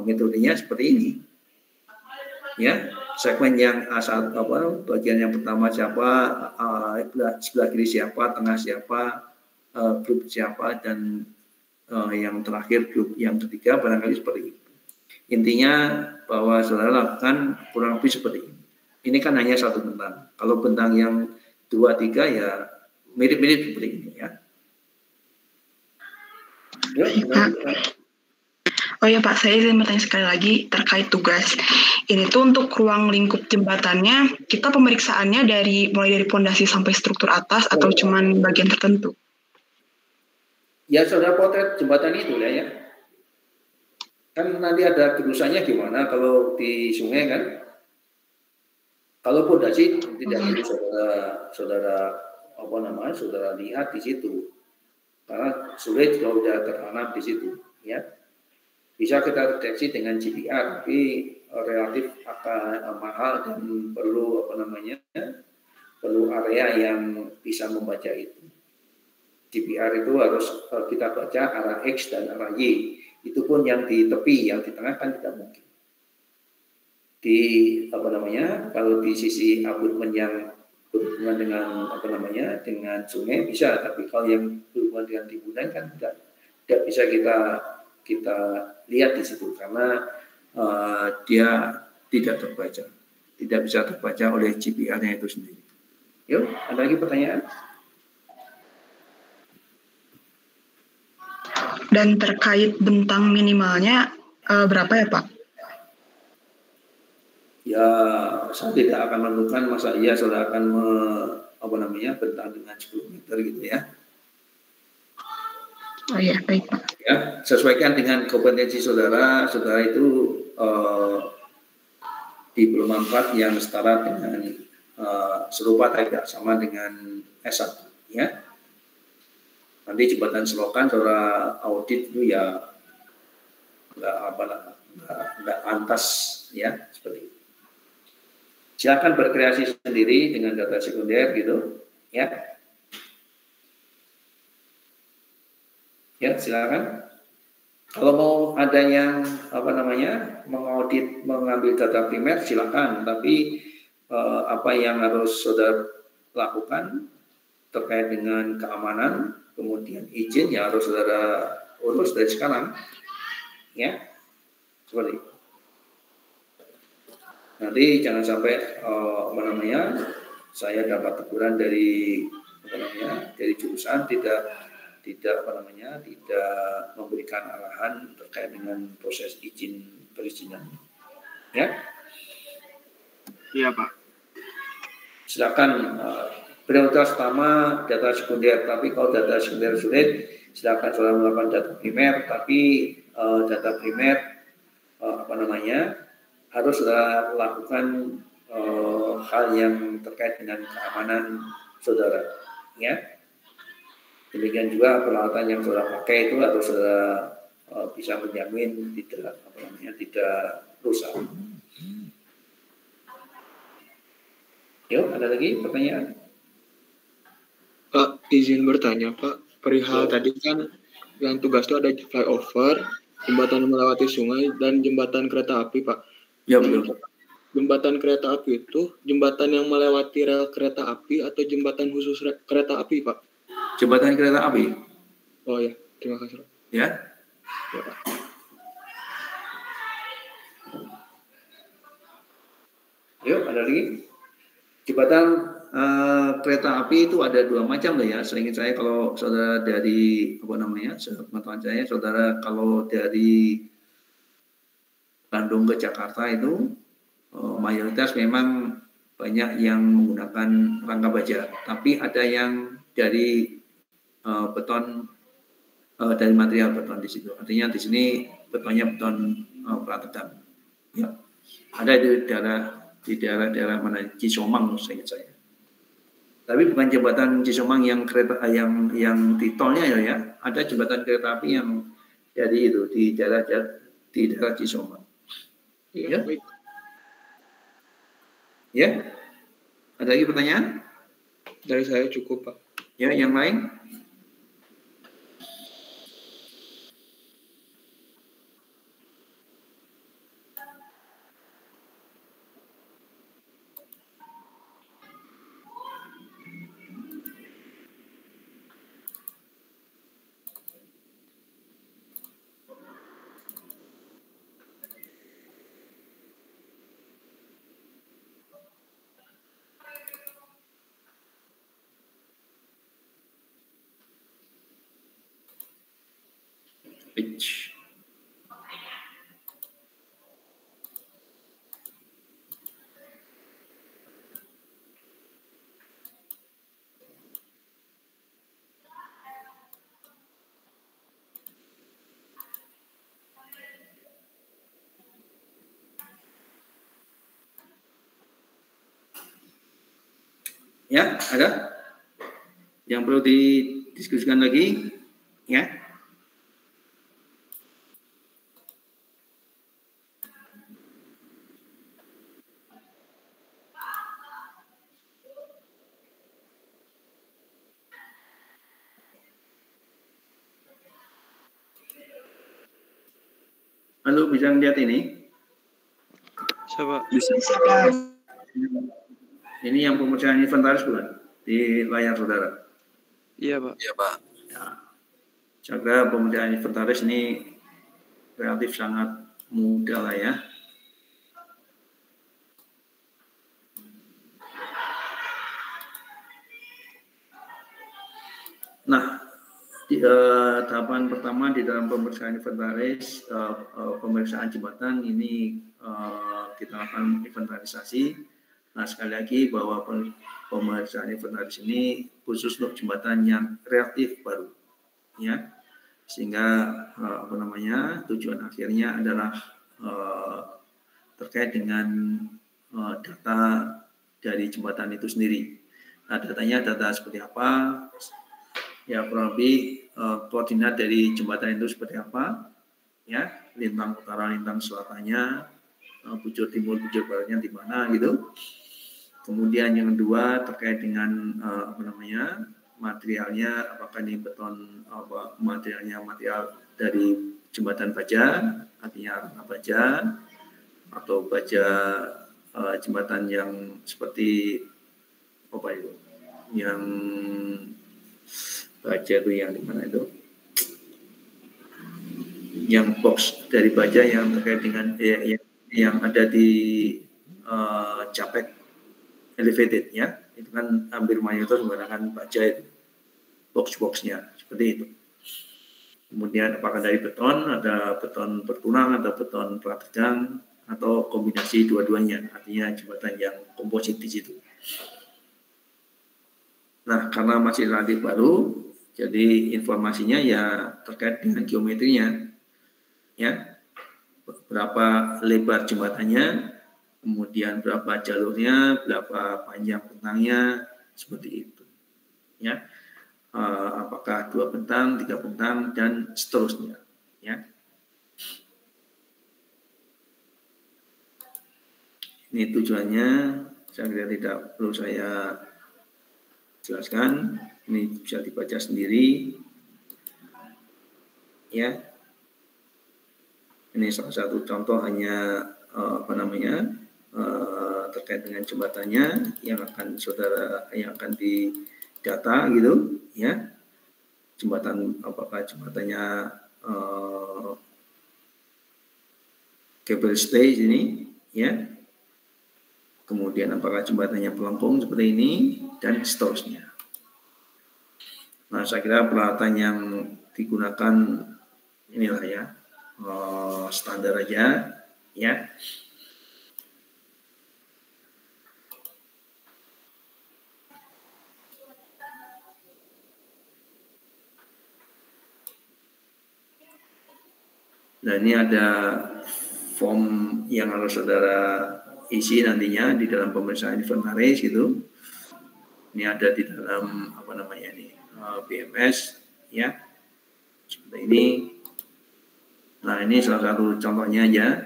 metodenya seperti ini, ya. Segmen yang bagian yang pertama siapa, sebelah kiri siapa, tengah siapa, grup siapa, dan yang terakhir grup yang ketiga, barangkali seperti itu. Intinya bahwa saudara lakukan kurang lebih seperti ini. Ini kan hanya satu bentang. Kalau bentang yang 2, 3 ya mirip-mirip seperti ini ya. Oh ya Pak, saya ingin bertanya sekali lagi terkait tugas. Ini tuh untuk ruang lingkup jembatannya, kita pemeriksaannya mulai dari pondasi sampai struktur atas atau cuman bagian tertentu? Ya saudara potret jembatan itu ya. Kan nanti ada gerusannya gimana kalau di sungai kan. Kalau pondasi tidak perlu saudara lihat di situ, karena sulit kalau sudah tertanam di situ, ya. Bisa kita deteksi dengan GPR, tapi relatif akan mahal dan perlu perlu area yang bisa membaca itu. GPR itu harus kita baca arah X dan arah Y. Itu pun yang di tepi, yang di tengah kan tidak mungkin. Kalau di sisi abutmen yang berhubungan dengan dengan sungai bisa, tapi kalau yang berhubungan dengan timbunan kan tidak bisa kita lihat di situ karena dia tidak bisa terbaca oleh GPR-nya itu sendiri. Yuk, ada lagi pertanyaan? Dan terkait bentang minimalnya berapa ya Pak? Ya, saya tidak akan menentukan masa iya saudara akan bentang dengan 10 meter gitu ya. Oh iya, baik Pak. Ya, sesuaikan dengan kompetensi saudara itu di peluang 4 yang setara dengan serupa tidak sama dengan S1 ya. Nanti jembatan selokan saudara audit itu ya nggak pantas ya seperti itu. Silakan berkreasi sendiri dengan data sekunder gitu, ya. Ya, silakan. Kalau mau ada yang mengaudit, mengambil data primer, silakan. Tapi apa yang harus saudara lakukan terkait dengan keamanan, kemudian izin ya harus saudara urus dari sekarang, ya. Seperti itu. Nanti jangan sampai saya dapat teguran dari jurusan tidak memberikan arahan terkait dengan proses perizinan. Ya. Iya Pak. Silakan prioritas utama data sekunder, tapi kalau data sekunder sulit, silakan saudara melakukan data primer, tapi data primer harus saudara lakukan hal yang terkait dengan keamanan saudara, ya. Demikian juga peralatan yang saudara pakai itu harus saudara bisa menjamin tidak rusak. Yuk, ada lagi pertanyaan? Pak, izin bertanya Pak, perihal tadi kan yang tugas itu ada flyover, jembatan melewati sungai, dan jembatan kereta api Pak. Ya betul. Jembatan kereta api itu jembatan yang melewati rel kereta api atau jembatan khusus kereta api Pak? Jembatan kereta api. Oh ya, terima kasih Pak. Ya. Ya Pak. Yuk, ada lagi. Jembatan kereta api itu ada dua macam loh ya. Seingat saya kalau saudara dari pengetahuan saya, saudara kalau dari Bandung ke Jakarta itu mayoritas memang banyak yang menggunakan rangka baja, tapi ada yang dari beton, dari material beton di situ. Artinya di sini betonnya beton prategang. Ya, ada di daerah mana Cisomang, seingat saya. Tapi bukan jembatan Cisomang yang kereta yang di tolnya ya. Ada jembatan kereta api yang dari itu di daerah Cisomang. Ya. Ya. Ada lagi pertanyaan? Dari saya cukup Pak. Ya, yang lain? Pitch. Ya, ada? Yang perlu didiskusikan lagi? Ya. Lalu bisa melihat ini? Coba. Bisa. Ini yang pemeriksaan inventaris bukan? Di layar saudara? Iya Pak. Iya Pak. Ya. Saya kira pemeriksaan inventaris ini relatif sangat mudah lah ya. Nah, tahapan pertama di dalam pemeriksaan inventaris, pemeriksaan jembatan ini kita lakukan inventarisasi. Nah, sekali lagi bahwa pemeriksaan inventaris ini khusus untuk jembatan yang relatif baru, ya, sehingga tujuan akhirnya adalah terkait dengan data dari jembatan itu sendiri. Nah, data seperti apa? Ya, kurang lebih koordinat dari jembatan itu seperti apa, ya, lintang utara, lintang selatannya, bujur timur, bujur baratnya di mana gitu. Kemudian yang kedua terkait dengan materialnya, apakah ini beton, material dari jembatan baja, artinya rangka baja, atau baja jembatan yang seperti apa itu, yang baja itu yang di mana itu, yang box dari baja yang terkait dengan yang ada di Japek elevated ya, itu kan hampir mayoritas menggunakan baja itu, box-boxnya seperti itu. Kemudian apakah dari beton, ada beton bertulang, ada beton prategang, atau kombinasi dua-duanya, artinya jembatan yang komposit di situ. Nah, karena masih relatif baru, jadi informasinya ya terkait dengan geometrinya, ya, berapa lebar jembatannya, kemudian berapa jalurnya, berapa panjang bentangnya, seperti itu. Ya, apakah 2 bentang, 3 bentang, dan seterusnya. Ya. Ini tujuannya, saya kira tidak perlu saya jelaskan. Ini bisa dibaca sendiri. Ya, ini salah satu contoh hanya terkait dengan jembatannya yang akan didata gitu, ya. Jembatan, apakah jembatannya cable stay ini, ya. Kemudian apakah jembatannya pelengkung seperti ini, dan seterusnya. Nah, saya kira peralatan yang digunakan inilah ya, standar aja, ya. Nah, ini ada form yang harus saudara isi nantinya di dalam pemeriksaan inventaris gitu. Ini ada di dalam BMS, ya, seperti ini. Nah, ini salah satu contohnya aja.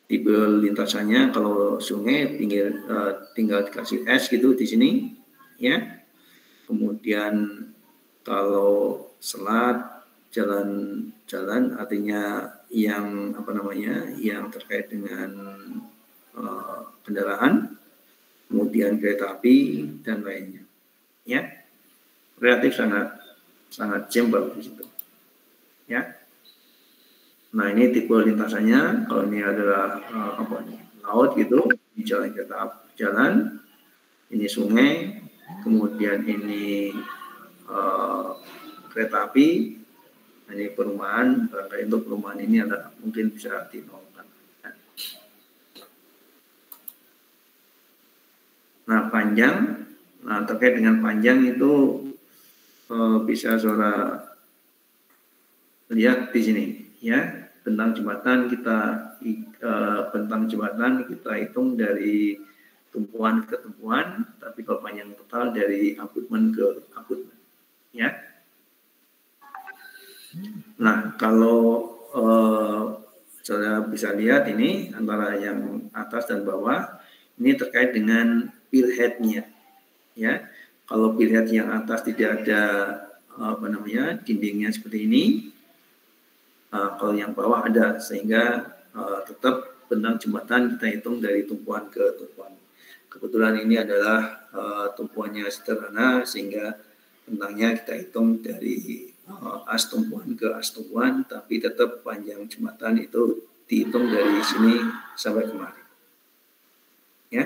Tipe lintasannya kalau sungai tinggal dikasih S gitu di sini, ya. Kemudian kalau selat, jalan artinya yang yang terkait dengan kendaraan, kemudian kereta api dan lainnya, ya. Relatif sangat simple di situ, ya. Nah, ini tipe lintasannya. Kalau ini adalah laut gitu, di jalan ini sungai, kemudian ini kereta api. Ini perumahan, barangkali untuk perumahan ini adalah mungkin bisa dinolkan. Nah, panjang, terkait dengan panjang itu bisa saudara lihat di sini, ya. Bentang jembatan kita hitung dari tumpuan ke tumpuan, tapi kalau panjang total dari abutmen ke abutmen, ya. Nah, kalau saudara bisa lihat ini antara yang atas dan bawah, ini terkait dengan pillhead-nya, ya. Kalau pillhead yang atas tidak ada dindingnya seperti ini, kalau yang bawah ada, sehingga tetap bentang jembatan kita hitung dari tumpuan ke tumpuan. Kebetulan ini adalah tumpuannya sederhana, sehingga bentangnya kita hitung dari as tumpuan ke as tumpuan, tapi tetap panjang jembatan itu dihitung dari sini sampai kemari, ya.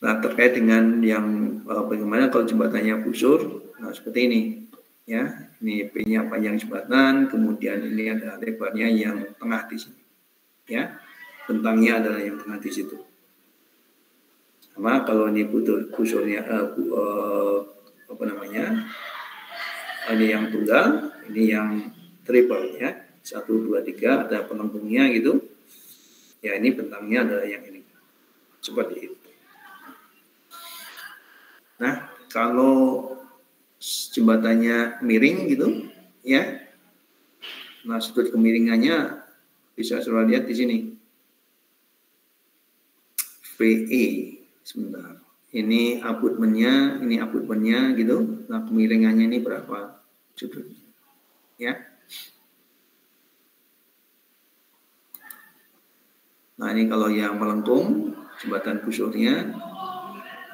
Nah, terkait dengan yang bagaimana kalau jembatannya busur, nah seperti ini, ya. Ini P-nya panjang jembatan, kemudian ini ada lebarnya yang tengah di sini, ya. Bentangnya adalah yang tengah di situ. Sama kalau ini busurnya ini yang tunggal, ini yang triple, ya. 1, 2, 3 ada pelengkungnya gitu. Ya, ini bentangnya adalah yang ini. Seperti itu. Nah, kalau jembatannya miring gitu, ya. Nah, sudut kemiringannya bisa saudara lihat di sini. VE, sebentar. Ini abutmennya gitu. Nah, kemiringannya ini berapa sudutnya, ya. Nah, ini kalau yang melengkung, jembatan busurnya,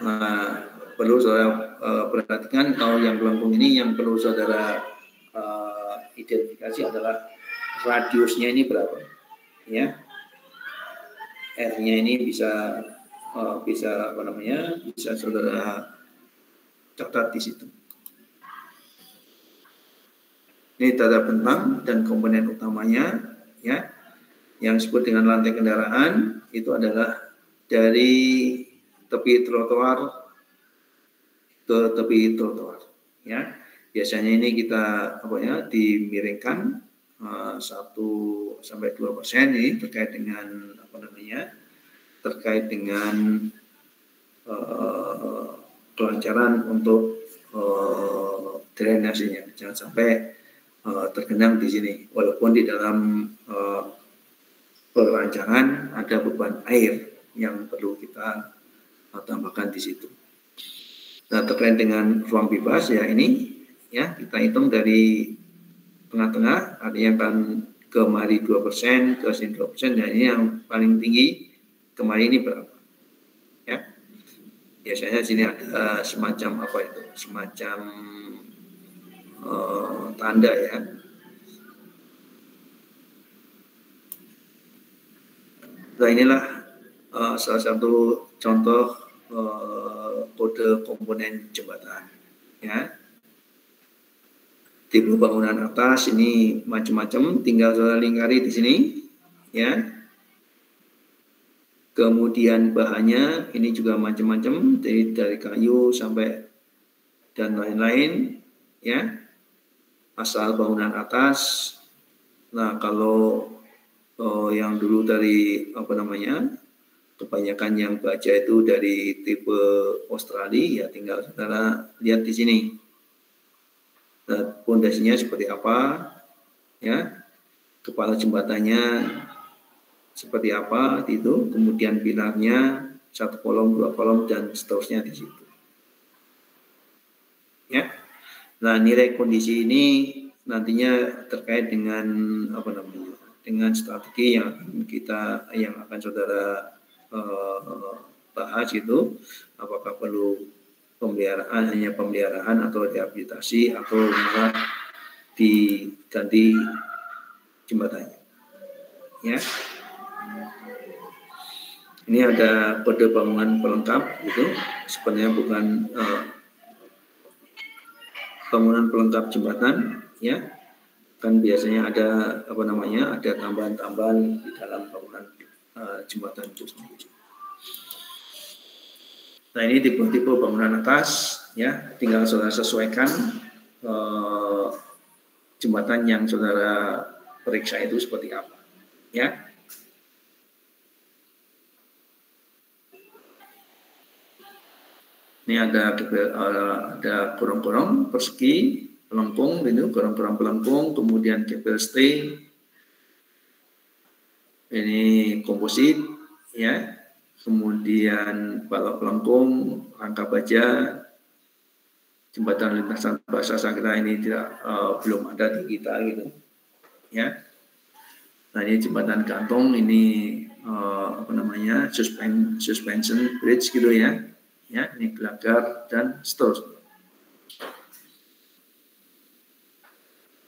nah, perlu saudara perhatikan kalau yang melengkung ini yang perlu saudara identifikasi adalah radiusnya ini berapa, ya. R-nya ini bisa saudara catat di situ. Ini tata bentang dan komponen utamanya, ya. Yang disebut dengan lantai kendaraan itu adalah dari tepi trotoar ke tepi trotoar, ya. Biasanya ini kita dimiringkan 1-2% ini terkait dengan kelancaran untuk drainasinya, jangan sampai tergenang di sini. Walaupun di dalam perancangan ada beban air yang perlu kita tambahkan di situ. Nah, terkait dengan ruang bebas ya ini ya kita hitung dari tengah-tengah, artinya kan kemari 2%, ke sini 2%, dan ini yang paling tinggi kemari ini berapa? Ya, biasanya sini ada semacam apa itu? Semacam tanda ya. Nah, inilah salah satu contoh kode komponen jembatan ya. Tipe bangunan atas ini macam-macam, tinggal saudara lingkari di sini ya. Kemudian bahannya ini juga macam-macam, dari kayu sampai dan lain-lain ya. Asal bangunan atas. Nah, kalau yang dulu dari apa namanya, kebanyakan yang baja itu dari tipe Australia, ya tinggal saudara lihat di sini. Nah, pondasinya seperti apa, ya, kepala jembatannya seperti apa itu, kemudian pilarnya 1 kolom, 2 kolom, dan seterusnya di situ. Ya, nah nilai kondisi ini nantinya terkait dengan apa namanya, dengan strategi yang akan saudara bahas itu, apakah perlu pemeliharaan, hanya pemeliharaan atau rehabilitasi atau malah diganti jembatannya. Ya, ini ada kode bangunan pelengkap itu, sebenarnya bukan bangunan pelengkap jembatan ya, kan biasanya ada apa namanya, ada tambahan-tambahan di dalam bangunan jembatan itu sendiri. Nah, ini tipe-tipe bangunan atas ya, tinggal saudara sesuaikan jembatan yang saudara periksa itu seperti apa ya. Ini ada korong-korong persegi, pelengkung gitu, korong-korong pelengkung, kemudian kabel stay, ini komposit ya, kemudian balok pelengkung, rangka baja, jembatan lintasan basah, saya kira ini belum ada di kita gitu ya. Nah, ini jembatan gantung, ini apa namanya, suspension bridge gitu ya. Ya, ini gelagar dan seterusnya.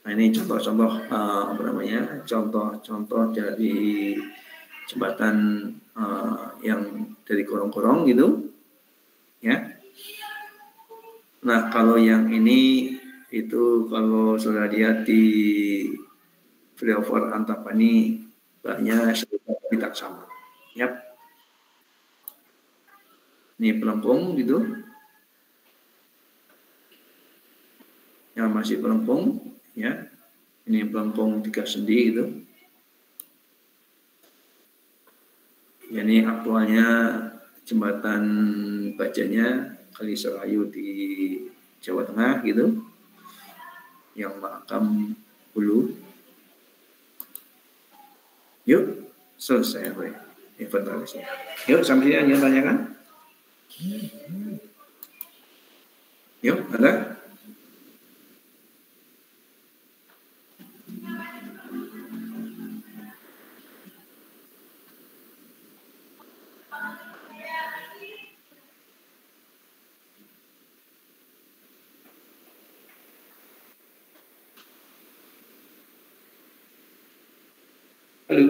Nah, ini contoh-contoh apa namanya, contoh-contoh dari jembatan yang dari korong-korong gitu, ya. Nah, kalau yang ini itu kalau saudara lihat di flyover Antapani banyak tidak sama, ya. Ini pelengkung gitu, yang masih pelengkung ya, ini pelengkung 3 sendi gitu. Ya, ini aktualnya jembatan bajanya Kali Serayu di Jawa Tengah gitu, yang Mahakam Hulu. Yuk, selesai inventarisnya. Yuk, sampai sini yang tanyakan. Yuk, ada? Halo.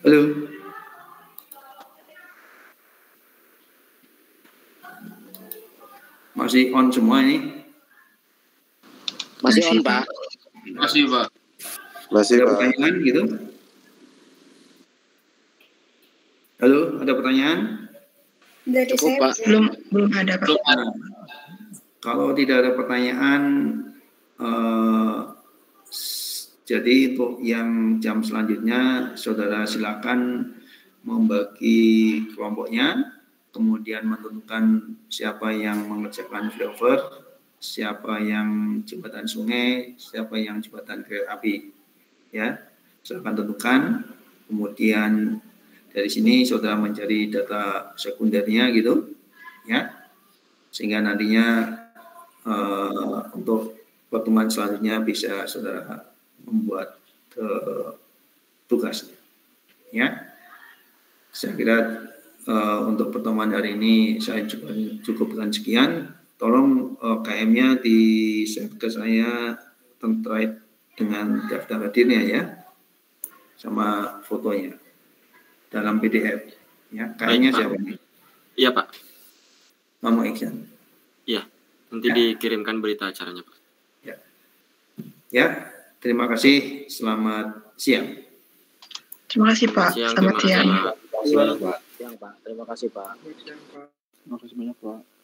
Halo. Masih on semua ini? Masih on, Pak. Masih, Pak. Masih, ada Pak. Pertanyaan gitu? Halo, ada pertanyaan? Dari Cukup, saya Pak. Belum ada, Pak. Nah, kalau tidak ada pertanyaan, Jadi untuk yang jam selanjutnya, saudara silakan membagi kelompoknya, kemudian menentukan siapa yang mengerjakan flyover, siapa yang jembatan sungai, siapa yang jembatan kereta api. Ya, silakan tentukan. Kemudian dari sini saudara mencari data sekundernya gitu, ya, sehingga nantinya untuk pertemuan selanjutnya bisa saudara membuat tugasnya, ya. Saya kira untuk pertemuan hari ini saya cukupkan sekian. Tolong KM-nya di-share ke saya terkait dengan daftar hadirnya ya, sama fotonya dalam PDF. Ya, KM-nya siapa nih? Iya Pak. Mamo Iksan. Iya, nanti dikirimkan berita acaranya Pak. Ya. Ya, terima kasih. Selamat siang. Terima kasih Pak. Selamat siang. Siang Pak. Terima kasih Pak. Terima kasih banyak Pak.